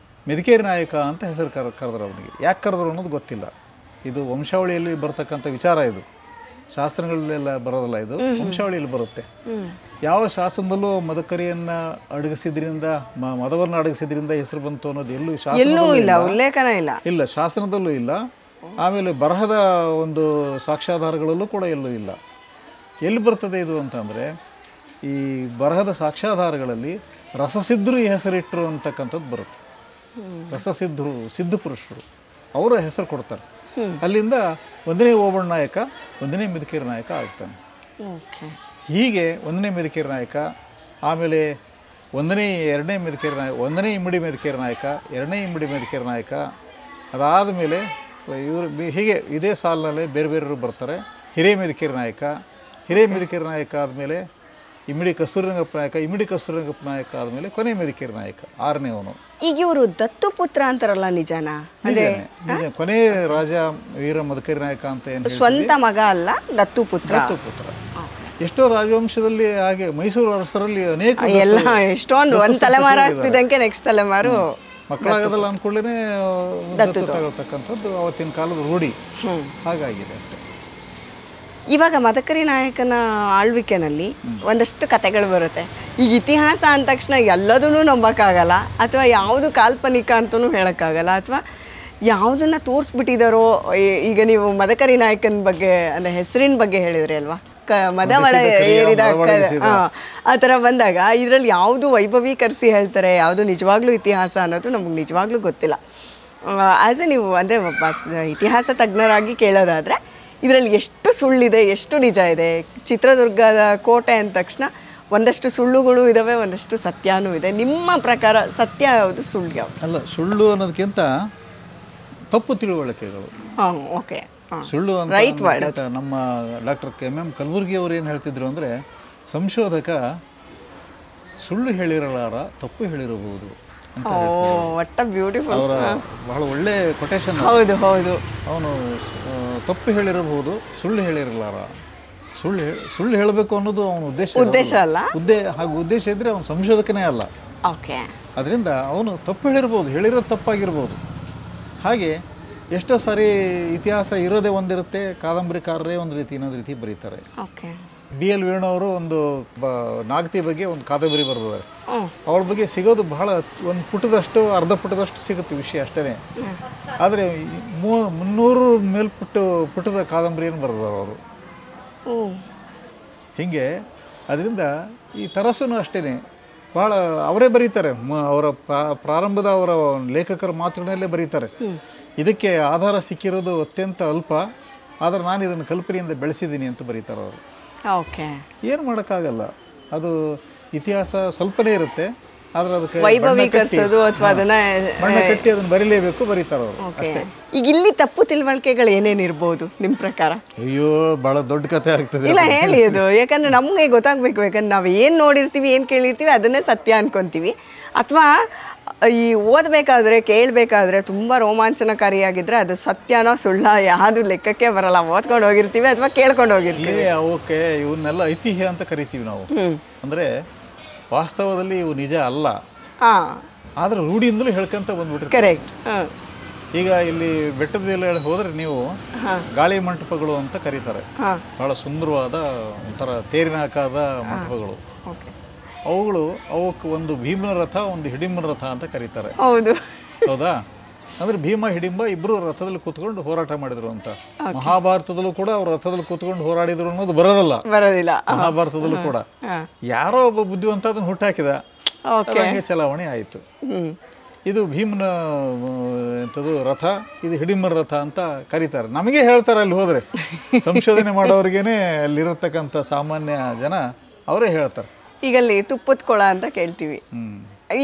ಮೆದಿಕೇರಿ ನಾಯಕ ಅಂತ ಹೆಸರು ಕರೆದ್ರು ಅವನಿಗೆ. ಯಾಕೆ ಕರೆದ್ರು ಅನ್ನೋದು ಗೊತ್ತಿಲ್ಲ. ಇದು ವಂಶಾವಳಿಯಲ್ಲಿ ಬರ್ತಕ್ಕಂಥ ವಿಚಾರ, ಇದು ಶಾಸ್ತ್ರಗಳಲ್ಲೆಲ್ಲ ಬರೋದಲ್ಲ, ಇದು ವಂಶಾವಳಿಯಲ್ಲಿ ಬರುತ್ತೆ. ಯಾವ ಶಾಸನದಲ್ಲೂ ಮದಕರಿಯನ್ನು ಅಡಗಿಸಿದ್ರಿಂದ, ಮದವನ್ನು ಅಡಗಿಸಿದ್ರಿಂದ ಹೆಸರು ಬಂತು ಅನ್ನೋದು ಎಲ್ಲೂ ಇಲ್ಲ, ಶಾಸನದಲ್ಲೂ ಇಲ್ಲ. ಆಮೇಲೆ ಬರಹದ ಒಂದು ಸಾಕ್ಷ್ಯಾಧಾರಗಳಲ್ಲೂ ಕೂಡ ಎಲ್ಲೂ ಇಲ್ಲ. ಎಲ್ಲಿ ಬರ್ತದೆ ಇದು ಅಂತಂದರೆ, ಈ ಬರಹದ ಸಾಕ್ಷ್ಯಾಧಾರಗಳಲ್ಲಿ ರಸಸಿದ್ಧರು ಈ ಹೆಸರಿಟ್ಟರು ಅಂತಕ್ಕಂಥದ್ದು ಬರುತ್ತೆ. ರಸಸಿದ್ಧರು, ಸಿದ್ಧಪುರುಷರು ಅವರ ಹೆಸರು ಕೊಡ್ತಾರೆ. ಅಲ್ಲಿಂದ 1ನೇ ಓಬಣ್ಣ ನಾಯಕ, 1ನೇ ಮೆದಿಕೇರಿ ನಾಯಕ ಆಗ್ತಾನೆ. ಹೀಗೆ 1ನೇ ಮೆದಿಕೇರಿ ನಾಯಕ, ಆಮೇಲೆ 2ನೇ ಮೆದಿಕೇರಿ ನಾಯಕ, 1ನೇ ಇಮ್ಮಡಿ ಮೆದಿಕೇರಿ ನಾಯಕ, 2ನೇ ಇಮ್ಮಡಿ ಮೆದಿಕೇರಿ ನಾಯಕ. ಅದಾದ ಮೇಲೆ ಇವರು ಹೀಗೆ ಇದೇ ಸಾಲಿನಲ್ಲೇ ಬೇರೆ ಬೇರೆಯವರು ಬರ್ತಾರೆ. ಹಿರೇ ಮೆದಿಕೇರಿ ನಾಯಕ ಆದಮೇಲೆ ಇಮಿಡಿ ಕಸ್ತೂರಿರಂಗಪ್ಪ ನಾಯಕ, ಇಮಿಡಿ ಕಸ್ತೂರಿರಂಗಪ್ಪ ನಾಯಕ ಆದಮೇಲೆ ಕೊನೆ ಮದಿಕೇರಿ ನಾಯಕ 6ನೇವನು. ಈಗ ಇವರು ದತ್ತು ಪುತ್ರ ಅಂತಾರಲ್ಲ, ನಿಜನಾ? ನಿಜ, ಕೊನೆ ರಾಜ ವೀರ ಮದಕರಿ ನಾಯಕ ಅಂತ ಏನು ಸ್ವಂತ ಮಗ ಅಲ್ಲ, ದತ್ತು ಪುತ್ರ. ಎಷ್ಟೋ ರಾಜವಂಶದಲ್ಲಿ ಹಾಗೆ ಮೈಸೂರು ಅರಸರಲ್ಲಿ ಅನೇಕ ಎಲ್ಲ ಎಷ್ಟೊಂದು ಒಂದು ತಲೆಮಾರು ಆಗ್ತಿದ್ದಂಗೆ ನೆಕ್ಸ್ಟ್ ತಲೆಮಾರು ಮಕ್ಕಳಾಗೋದಲ್ಲ ಅಂದ್ಕೊಳ್ಳೇ ದತ್ತು ತಗೊಳ್ತಕ್ಕಂಥದ್ದು ಅವತ್ತಿನ ಕಾಲದ ರೂಢಿ ಹಾಗಾಗಿದೆ ಅಷ್ಟೇ. ಇವಾಗ ಮದಕರಿ ನಾಯಕನ ಆಳ್ವಿಕೆನಲ್ಲಿ ಒಂದಷ್ಟು ಕತೆಗಳು ಬರುತ್ತೆ. ಈಗ ಇತಿಹಾಸ ಅಂದ ತಕ್ಷಣ ಎಲ್ಲದನ್ನೂ ನಂಬೋಕ್ಕಾಗಲ್ಲ, ಅಥವಾ ಯಾವುದು ಕಾಲ್ಪನಿಕ ಅಂತಲೂ ಹೇಳೋಕ್ಕಾಗಲ್ಲ, ಅಥವಾ ಯಾವುದನ್ನು ತೋರಿಸ್ಬಿಟ್ಟಿದ್ದಾರೋ. ಈಗ ನೀವು ಮದಕರಿ ನಾಯಕನ ಬಗ್ಗೆ ಅಂದರೆ ಹೆಸರಿನ ಬಗ್ಗೆ ಹೇಳಿದ್ರಿ ಅಲ್ವಾ, ಮದವಳ ಏರಿದ ಆ ಥರ ಬಂದಾಗ ಇದರಲ್ಲಿ ಯಾವುದು ವೈಭವೀಕರಿಸಿ ಹೇಳ್ತಾರೆ, ಯಾವುದು ನಿಜವಾಗ್ಲೂ ಇತಿಹಾಸ ಅನ್ನೋದು ನಮಗೆ ನಿಜವಾಗ್ಲೂ ಗೊತ್ತಿಲ್ಲ. ಆ್ಯಸ್ ಎ ನೀವು ಅಂದರೆ ಒಬ್ಬ ಇತಿಹಾಸ ತಜ್ಞರಾಗಿ ಕೇಳೋದಾದರೆ ಇದರಲ್ಲಿ ಎಷ್ಟು ಸುಳ್ಳಿದೆ, ಎಷ್ಟು ನಿಜ ಇದೆ? ಚಿತ್ರದುರ್ಗದ ಕೋಟೆ ಅಂದ ತಕ್ಷಣ ಒಂದಷ್ಟು ಸುಳ್ಳುಗಳು ಇದ್ದಾವೆ, ಒಂದಷ್ಟು ಸತ್ಯನೂ ಇದೆ. ನಿಮ್ಮ ಪ್ರಕಾರ ಸತ್ಯ ಯಾವುದು, ಸುಳ್ಳು ಯಾವುದು? ಅಲ್ಲ, ಸುಳ್ಳು ಅನ್ನೋದಕ್ಕಿಂತ ತಪ್ಪು ತಿಳುವಳಿಕೆಗಳು. ಹಾಂ, ಓಕೆ. ಸುಳ್ಳು ಅಂತ ನಮ್ಮ ಡಾಕ್ಟರ್ MM ಕಲಬುರ್ಗಿ ಅವರು ಏನು ಹೇಳ್ತಿದ್ರು ಅಂದರೆ, ಸಂಶೋಧಕ ಸುಳ್ಳು ಹೇಳಿರಲಾರ, ತಪ್ಪು ಹೇಳಿರಬಹುದು ಅಂತ. ಅವರ ಬಹಳ ಒಳ್ಳೆ ಕೊಟೇಶನ್. ಹೌದು ಹೌದು. ಅವನು ತಪ್ಪು ಹೇಳಿರಬಹುದು, ಸುಳ್ಳು ಹೇಳಿರಲಾರ. ಸುಳ್ಳು ಹೇಳಬೇಕು ಅನ್ನೋದು ಅವನ ಉದ್ದೇಶ ಅಲ್ಲ. ಹಾಗೂ ಉದ್ದೇಶ ಇದ್ದರೆ ಅವನು ಸಂಶೋಧಕನೇ ಅಲ್ಲ. ಓಕೆ. ಅದರಿಂದ ಅವನು ತಪ್ಪು ಹೇಳಿರ್ಬೋದು, ಹೇಳಿರೋದು ತಪ್ಪಾಗಿರ್ಬೋದು. ಹಾಗೆ ಎಷ್ಟೋ ಸಾರಿ ಇತಿಹಾಸ ಇರೋದೇ ಒಂದಿರುತ್ತೆ, ಕಾದಂಬರಿಕಾರರೇ ಒಂದು ರೀತಿ ಇನ್ನೊಂದು ರೀತಿ ಬರೀತಾರೆ. BL ವೇಣು ಅವರು ಒಂದು ನಾಗತಿ ಬಗ್ಗೆ ಒಂದು ಕಾದಂಬರಿ ಬರೆದಿದ್ದಾರೆ. ಅವಳ ಬಗ್ಗೆ ಸಿಗೋದು ಬಹಳ ಒಂದು ಪುಟದಷ್ಟು, ಅರ್ಧ ಪುಟದಷ್ಟು ಸಿಗುತ್ತೆ ವಿಷಯ ಅಷ್ಟೇ. ಆದರೆ 300 ಪುಟದ ಕಾದಂಬರಿಯನ್ನು ಬರೆದವರು ಅವರು. ಹೀಗೆ ಅದರಿಂದ ಈ ತರಸೂ ಅಷ್ಟೇ ಭಾಳ ಅವರೇ ಬರೀತಾರೆ. ಅವರ ಪ್ರಾರಂಭದ ಅವರ ಲೇಖಕರ ಮಾತುಗಳಲ್ಲೇ ಬರೀತಾರೆ. ಇದಕ್ಕೆ ಆಧಾರ ಸಿಕ್ಕಿರೋದು ಅತ್ಯಂತ ಅಲ್ಪ, ಆದರೆ ನಾನು ಇದನ್ನು ಕಲ್ಪನೆಯಿಂದ ಬೆಳೆಸಿದ್ದೀನಿ ಅಂತ ಬರೀತಾರೆ ಅವರು. ಓಕೆ. ಏನು ಮಾಡೋಕ್ಕಾಗಲ್ಲ, ಅದು ಇತಿಹಾಸ ಸ್ವಲ್ಪನೇ ಇರುತ್ತೆ, ಆದರೆ ಅದಕ್ಕೆ ವೈಭವೀಕರಿಸೋದು ಅಥವಾ ಅದನ್ನ ಬಣ್ಣ ಕಟ್ಟಿ ಅದನ್ನು ಬರೀಲೇಬೇಕು, ಬರೀತಾರೆ ಅವರು ಅಷ್ಟೇ. ಈಗ ಇಲ್ಲಿ ತಪ್ಪು ತಿಳುವಳಿಕೆಗಳು ಏನೇನಿರ್ಬೋದು ನಿಮ್ಮ ಪ್ರಕಾರ? ಅಯ್ಯೋ, ಭಾಳ ದೊಡ್ಡ ಕಥೆ ಆಗ್ತದೆ. ಇಲ್ಲ, ಹೇಳಿ ಅದು, ಯಾಕಂದ್ರೆ ನಮಗೆ ಗೊತ್ತಾಗಬೇಕು. ಯಾಕಂದ್ರೆ ನಾವು ಏನು ನೋಡಿರ್ತೀವಿ, ಏನು ಕೇಳಿರ್ತೀವಿ ಅದನ್ನೇ ಸತ್ಯ ಅನ್ಕೊತೀವಿ. ಅಥವಾ ಈ ಓದಬೇಕಾದ್ರೆ ಕೇಳಬೇಕಾದ್ರೆ ತುಂಬ ರೋಮಾಂಚನಕಾರಿಯಾಗಿದ್ದರೆ ಅದು ಸತ್ಯನೋ ಸುಳ್ಳ ಯಾವುದು ಲೆಕ್ಕಕ್ಕೆ ಬರಲ್ಲ. ಓದ್ಕೊಂಡು ಹೋಗಿರ್ತೀವಿ ಅಥವಾ ಕೇಳ್ಕೊಂಡು ಹೋಗಿರ್ತೀವಿ. ಓಕೆ, ಇವನ್ನೆಲ್ಲ ಐತಿಹ್ಯ ಅಂತ ಕರಿತೀವಿ ನಾವು. ಅಂದರೆ ವಾಸ್ತವದಲ್ಲಿ ಇವು ನಿಜ ಅಲ್ಲ, ಆದರೆ ರೂಢಿಯಿಂದಲೂ ಹೇಳ್ಕೊಂತ ಬಂದ್ಬಿಟ್ರಿ. ಕರೆಕ್ಟ್. ಈಗ ಇಲ್ಲಿ ಬೆಟ್ಟದ ಮೇಲೆ ಹೋದರೆ ನೀವು ಗಾಳಿ ಮಂಟಪಗಳು ಅಂತ ಕರೀತಾರೆ. ಬಹಳ ಸುಂದರವಾದ ಒಂಥರ ತೇರಿನ ಆಕಾರದ ಮಂಟಪಗಳು. ಅವಕ್ಕೆ ಒಂದು ಭೀಮನ ರಥ, ಒಂದು ಹಿಡಿಂಬನ ರಥ ಅಂತ ಕರೀತಾರೆ. ಹೌದಾ? ಅಂದ್ರೆ ಭೀಮ ಹಿಡಿಂಬ ಇಬ್ರು ರಥದಲ್ಲಿ ಕೂತ್ಕೊಂಡು ಹೋರಾಟ ಮಾಡಿದ್ರು ಅಂತ. ಮಹಾಭಾರತದಲ್ಲೂ ಕೂಡ ಅವ್ರು ರಥದಲ್ಲಿ ಕೂತ್ಕೊಂಡು ಹೋರಾಡಿದ್ರು ಅನ್ನೋದು ಬರೋದಿಲ್ಲ ಮಹಾಭಾರತದಲ್ಲೂ ಕೂಡ. ಯಾರೋ ಒಬ್ಬ ಬುದ್ಧಿವಂತ ಅದನ್ನು ಹುಟ್ಟಾಕಿದ, ಹಂಗೆ ಚಲಾವಣೆ ಆಯಿತು. ಇದು ಭೀಮನ ಎಂಥದ್ದು ರಥ, ಇದು ಹಿಡಿಂಬನ ರಥ ಅಂತ ಕರೀತಾರೆ. ನಮಗೆ ಹೇಳ್ತಾರೆ ಅಲ್ಲಿ ಹೋದರೆ, ಸಂಶೋಧನೆ ಮಾಡೋರಿಗೇನೆ ಅಲ್ಲಿರತಕ್ಕಂಥ ಸಾಮಾನ್ಯ ಜನ ಅವರೇ ಹೇಳ್ತಾರೆ. ಈಗ ಅಲ್ಲಿ ತುಪ್ಪದ ಕೊಳ ಅಂತ ಕೇಳ್ತೀವಿ.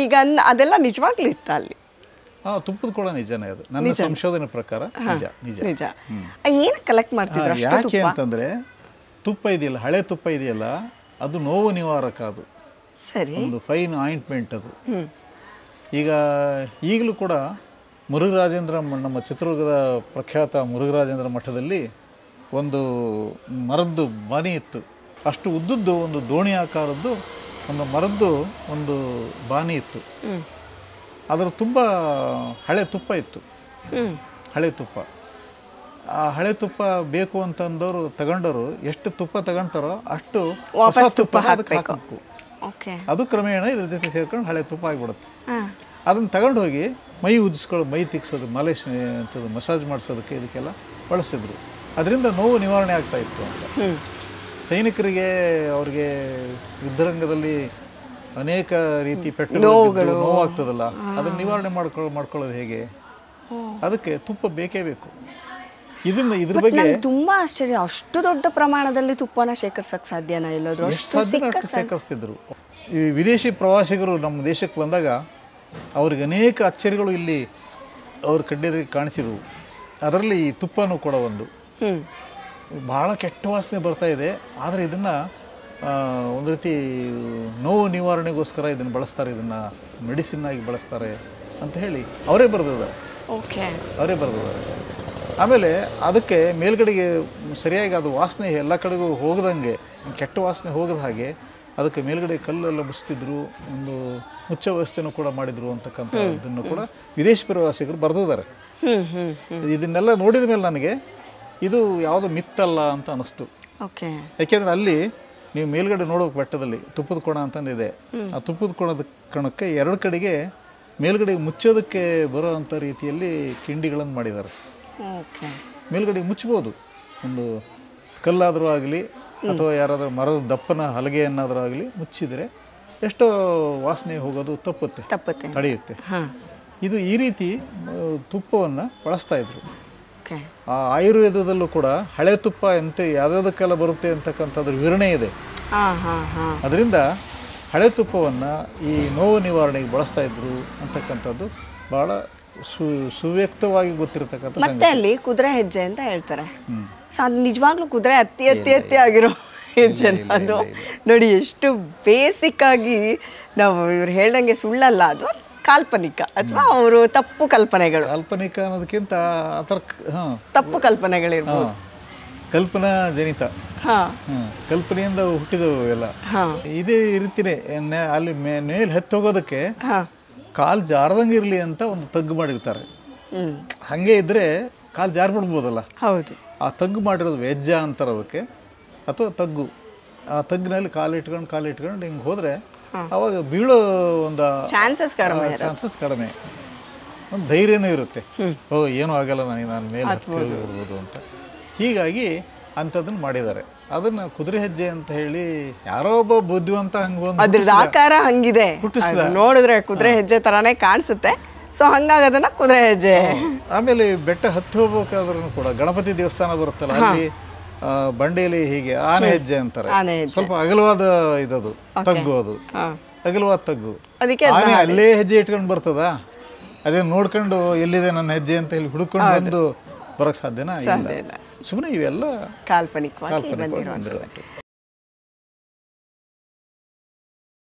ಈಗ ಅದೆಲ್ಲ ನಿಜವಾಗ್ಲೂ ಇತ್ತ ಅಲ್ಲಿ? ತುಪ್ಪದ ಕೊಳ ನಿಜನೇ, ಅದು ನನ್ನ ಸಂಶೋಧನೆ ಪ್ರಕಾರ ನಿಜ. ನಿಜ. ಏನು ಕಲೆಕ್ಟ್ ಮಾಡ್ತಿದ್ರು? ಯಾಕೆ ಅಂತಂದ್ರೆ ತುಪ್ಪ ಇದೆಯಲ್ಲ, ಹಳೆ ತುಪ್ಪ ಇದೆಯಲ್ಲ, ಅದು ನೋವು ನಿವಾರಕ. ಅದು ಸರಿ, ಒಂದು ಫೈನ್ ಆಯಿಂಟ್ಮೆಂಟ್ ಅದು. ಈಗ ಈಗಲೂ ಕೂಡ ಮುರುಘರಾಜೇಂದ್ರ, ನಮ್ಮ ಚಿತ್ರದುರ್ಗದ ಪ್ರಖ್ಯಾತ ಮುರುಘರಾಜೇಂದ್ರ ಮಠದಲ್ಲಿ ಒಂದು ಮರದ್ದು ಬಾನಿ ಇತ್ತು. ಅಷ್ಟು ಉದ್ದದ್ದು ಒಂದು ದೋಣಿ ಆಕಾರದ್ದು ಒಂದು ಮರದ್ದು ಒಂದು ಬಾನಿ ಇತ್ತು. ಅದರ ತುಂಬ ಹಳೆ ತುಪ್ಪ ಇತ್ತು, ಹಳೆ ತುಪ್ಪ. ಆ ಹಳೆ ತುಪ್ಪ ಬೇಕು ಅಂತಂದವರು ತಗೊಂಡವರು ಎಷ್ಟು ತುಪ್ಪ ತಗೊಂತಾರೋ ಅಷ್ಟು ಹೊಸ ತುಪ್ಪ ಅದಕ್ಕೆ ಹಾಕಬೇಕು. ಅದು ಕ್ರಮೇಣ ಇದ್ರ ಜೊತೆ ಸೇರ್ಕೊಂಡು ಹಳೆ ತುಪ್ಪ ಆಗಿಬಿಡುತ್ತೆ. ಅದನ್ನು ತಗೊಂಡು ಹೋಗಿ ಮೈ ಉದಿಸ್ಕೊಳ್ಳೋದು, ಮೈ ತಿಕ್ಸೋದು, ಮಾಲಿಶ್ ಅಂತದ್ದು, ಮಸಾಜ್ ಮಾಡಿಸೋದಕ್ಕೆ ಇದಕ್ಕೆಲ್ಲ ಬಳಸಿದ್ರು. ಅದರಿಂದ ನೋವು ನಿವಾರಣೆ ಆಗ್ತಾ ಇತ್ತು ಅಂತ. ಸೈನಿಕರಿಗೆ, ಅವ್ರಿಗೆ ಯುದ್ಧರಂಗದಲ್ಲಿ ಅನೇಕ ರೀತಿ ಪೆಟ್ಟು ನೋವಾಗ್ತದಲ್ಲ, ಅದನ್ನು ನಿವಾರಣೆ ಮಾಡ್ಕೊಳ್ಳೋದು ಹೇಗೆ? ಅದಕ್ಕೆ ತುಪ್ಪ ಬೇಕೇ ಬೇಕು. ಇದ್ರ ಬಗ್ಗೆ ತುಂಬಾ ಆಶ್ಚರ್ಯ, ಅಷ್ಟು ದೊಡ್ಡ ಪ್ರಮಾಣದಲ್ಲಿ ತುಪ್ಪನ ಶೇಖರಿಸಕ್ಕೆ ಸಾಧ್ಯನಾ? ಇಲ್ಲದ್ರು ಶೇಖರಿಸ್ತಿದ್ರು. ಈ ವಿದೇಶಿ ಪ್ರವಾಸಿಗರು ನಮ್ಮ ದೇಶಕ್ಕೆ ಬಂದಾಗ ಅವ್ರಿಗೆ ಅನೇಕ ಅಚ್ಚರಿಗಳು ಇಲ್ಲಿ ಅವ್ರ ಕಣ್ಣೆದುರಿಗೆ ಕಾಣಿಸಿದವು. ಅದರಲ್ಲಿ ಈ ತುಪ್ಪನೂ ಕೂಡ ಒಂದು. ಭಾಳ ಕೆಟ್ಟ ವಾಸನೆ ಬರ್ತಾ ಇದೆ, ಆದರೆ ಇದನ್ನು ಒಂದು ರೀತಿ ನೋವು ನಿವಾರಣೆಗೋಸ್ಕರ ಇದನ್ನು ಬಳಸ್ತಾರೆ, ಇದನ್ನು ಮೆಡಿಸಿನ್ ಆಗಿ ಬಳಸ್ತಾರೆ ಅಂತ ಹೇಳಿ ಅವರೇ ಬರೆದಿದ್ದಾರೆ. ಓಕೆ, ಅವರೇ ಬರೆದಿದ್ದಾರೆ. ಆಮೇಲೆ ಅದಕ್ಕೆ ಮೇಲ್ಗಡೆಗೆ ಸರಿಯಾಗಿ ಅದು ವಾಸನೆ ಎಲ್ಲ ಕಡೆಗೂ ಹೋಗದಂಗೆ, ಕೆಟ್ಟ ವಾಸನೆ ಹೋಗದ ಹಾಗೆ ಅದಕ್ಕೆ ಮೇಲ್ಗಡೆ ಕಲ್ಲೆಲ್ಲ ಮುಚ್ತಿದ್ರು, ಒಂದು ಮುಚ್ಚ ವ್ಯವಸ್ಥೆನೂ ಕೂಡ ಮಾಡಿದರು ಅಂತಕ್ಕಂಥದ್ದನ್ನು ಕೂಡ ವಿದೇಶಿ ಪ್ರವಾಸಿಗರು ಬರೆದಿದ್ದಾರೆ. ಇದನ್ನೆಲ್ಲ ನೋಡಿದ ಮೇಲೆ ನನಗೆ ಇದು ಯಾವುದೋ ಮಿತ್ತಲ್ಲ ಅಂತ ಅನ್ನಿಸ್ತು. ಓಕೆ, ಯಾಕೆಂದರೆ ಅಲ್ಲಿ ನೀವು ಮೇಲ್ಗಡೆ ನೋಡೋಕೆ ಬೆಟ್ಟದಲ್ಲಿ ತುಪ್ಪದ ಕೋಣ ಅಂತಂದಿದೆ. ಆ ತುಪ್ಪದ ಕೋಣಕ್ಕೆ ಎರಡು ಕಡೆಗೆ ಮೇಲ್ಗಡೆ ಮುಚ್ಚೋದಕ್ಕೆ ಬರೋ ಅಂಥ ರೀತಿಯಲ್ಲಿ ಕಿಂಡಿಗಳನ್ನು ಮಾಡಿದ್ದಾರೆ. ಓಕೆ, ಮೇಲ್ಗಡೆ ಮುಚ್ಬೋದು, ಒಂದು ಕಲ್ಲಾದರೂ ಆಗಲಿ ಅಥವಾ ಯಾರಾದರೂ ಮರದ ದಪ್ಪನ ಹಲಗೆಯನ್ನಾದರೂ ಆಗಲಿ ಮುಚ್ಚಿದರೆ ಎಷ್ಟೋ ವಾಸನೆ ಹೋಗೋದು ತಪ್ಪುತ್ತೆ, ತಡೆಯುತ್ತೆ. ಇದು ಈ ರೀತಿ ತುಪ್ಪವನ್ನು ಬಳಸ್ತಾಯಿದ್ರು. ಆ ಆಯುರ್ವೇದದಲ್ಲೂ ಕೂಡ ಹಳೆ ತುಪ್ಪ ಎಂತ ಯಾವುದಕ್ಕೆಲ್ಲ ಬರುತ್ತೆ ಅಂತಕ್ಕಂಥದ್ರ ವಿವರಣೆ ಇದೆ. ಅದರಿಂದ ಹಳೆ ತುಪ್ಪವನ್ನು ಈ ನೋವು ನಿವಾರಣೆಗೆ ಬಳಸ್ತಾ ಇದ್ರು ಅಂತಕ್ಕಂಥದ್ದು ಭಾಳ ಸುವ್ಯಕ್ತವಾಗಿ ಗೊತ್ತಿರತಕ್ಕಂಥ. ಮತ್ತೆ ಅಲ್ಲಿ ಕುದುರೆ ಹೆಜ್ಜೆ ಅಂತ ಹೇಳ್ತಾರೆ. ಸೊ ಅದು ನಿಜವಾಗ್ಲೂ ಕುದುರೆ ಅತಿ ಆಗಿರೋ ಹೆಜ್ಜೆ. ಅದು ನೋಡಿ ಎಷ್ಟು ಬೇಸಿಕ್ ಆಗಿ ನಾವು ಇವ್ರು ಹೇಳ್ದಂಗೆ ಸುಳ್ಳಲ್ಲ, ಅದು ಕಾಲ್ಪನಿಕ ಅಥವಾ ಅವರು ತಪ್ಪು ಕಲ್ಪನೆಗಳು. ಕಾಲ್ಪನಿಕ ಅನ್ನೋದಕ್ಕಿಂತ ತಪ್ಪು ಕಲ್ಪನೆಗಳಿರ್ಬೋದು, ಕಲ್ಪನಾ ಜನಿತ, ಕಲ್ಪನೆಯಿಂದ ಹುಟ್ಟಿದವು ಎಲ್ಲ. ಇದೇ ರೀತಿನೇ ಅಲ್ಲಿ ಮೇಲೆ ಹತ್ತಿ ಹೋಗೋದಕ್ಕೆ ಕಾಲು ಜಾರದಂಗೆ ಇರಲಿ ಅಂತ ಒಂದು ತಗ್ಗು ಮಾಡಿರ್ತಾರೆ. ಹಾಗೆ ಇದ್ರೆ ಕಾಲು ಜಾರ್ಬಿಡ್ಬೋದಲ್ಲ. ಹೌದು, ಆ ತಗ್ಗು ಮಾಡಿರೋದು ವೆಜ್ಜ ಅಂತಾರೆ ಅದಕ್ಕೆ, ಅಥವಾ ತಗ್ಗು. ಆ ತಗ್ಗಿನಲ್ಲಿ ಕಾಲಿಟ್ಕೊಂಡು ಹಿಂಗೆ ಹೋದರೆ ಅವಾಗ ಬೀಳೋ ಒಂದು ಚಾನ್ಸಸ್ ಕಡಿಮೆ, ಒಂದು ಧೈರ್ಯನೂ ಇರುತ್ತೆ. ಏನೂ ಆಗಲ್ಲ ನಾನು ಮೇಲೆ ಹತ್ತಿ ಹೋಗ್ಬೋದು ಅಂತ. ಹೀಗಾಗಿ ಅಂಥದ್ದನ್ನು ಮಾಡಿದ್ದಾರೆ. ಅದನ್ನು ಕುದುರೆ ಹೆಜ್ಜೆ ಅಂತ ಹೇಳಿ ಯಾರೋ ಒಬ್ಬ ಬುದ್ಧಿವಂತ ಅದ್ರದ್ದು ಆಕಾರ ಹಂಗಿದೆ, ನೋಡಿದ್ರೆ ಕುದುರೆ ಹೆಜ್ಜೆ ಥರನೇ ಕಾಣಿಸುತ್ತೆ. ಸೊ ಹಂಗಾಗಿ ಅದನ್ನು ಕುದುರೆ ಹೆಜ್ಜೆ. ಆಮೇಲೆ ಬೆಟ್ಟ ಹತ್ತಿ ಹೋಗ್ಬೇಕಾದ್ರೂ ಕೂಡ ಗಣಪತಿ ದೇವಸ್ಥಾನ ಬರುತ್ತಲ್ಲ, ಅಲ್ಲಿ ಬಂಡೆಯಲ್ಲಿ ಹೀಗೆ ಆನೆ ಹೆಜ್ಜೆ ಅಂತಾರೆ. ಸ್ವಲ್ಪ ಅಗಲವಾದ ಇದದು ತಗ್ಗು, ಅದು ಅಗಲವಾದ ತಗ್ಗು. ಆನೆ ಅಲ್ಲೇ ಹೆಜ್ಜೆ ಇಟ್ಕೊಂಡು ಬರ್ತದ, ಅದೇನು ನೋಡ್ಕೊಂಡು ಎಲ್ಲಿದೆ ನನ್ನ ಹೆಜ್ಜೆ ಅಂತ ಹೇಳಿ ಹುಡುಕೊಂಡು ಬಂದು ಬರೋಕ್ಕೆ ಸಾಧ್ಯನಾ ಇಲ್ಲ. ಸುಮ್ಮನೆ ಇವೆಲ್ಲ ಕಾಲ್ಪನಿಕವಾಗಿ ಬಂದಿರೋದು.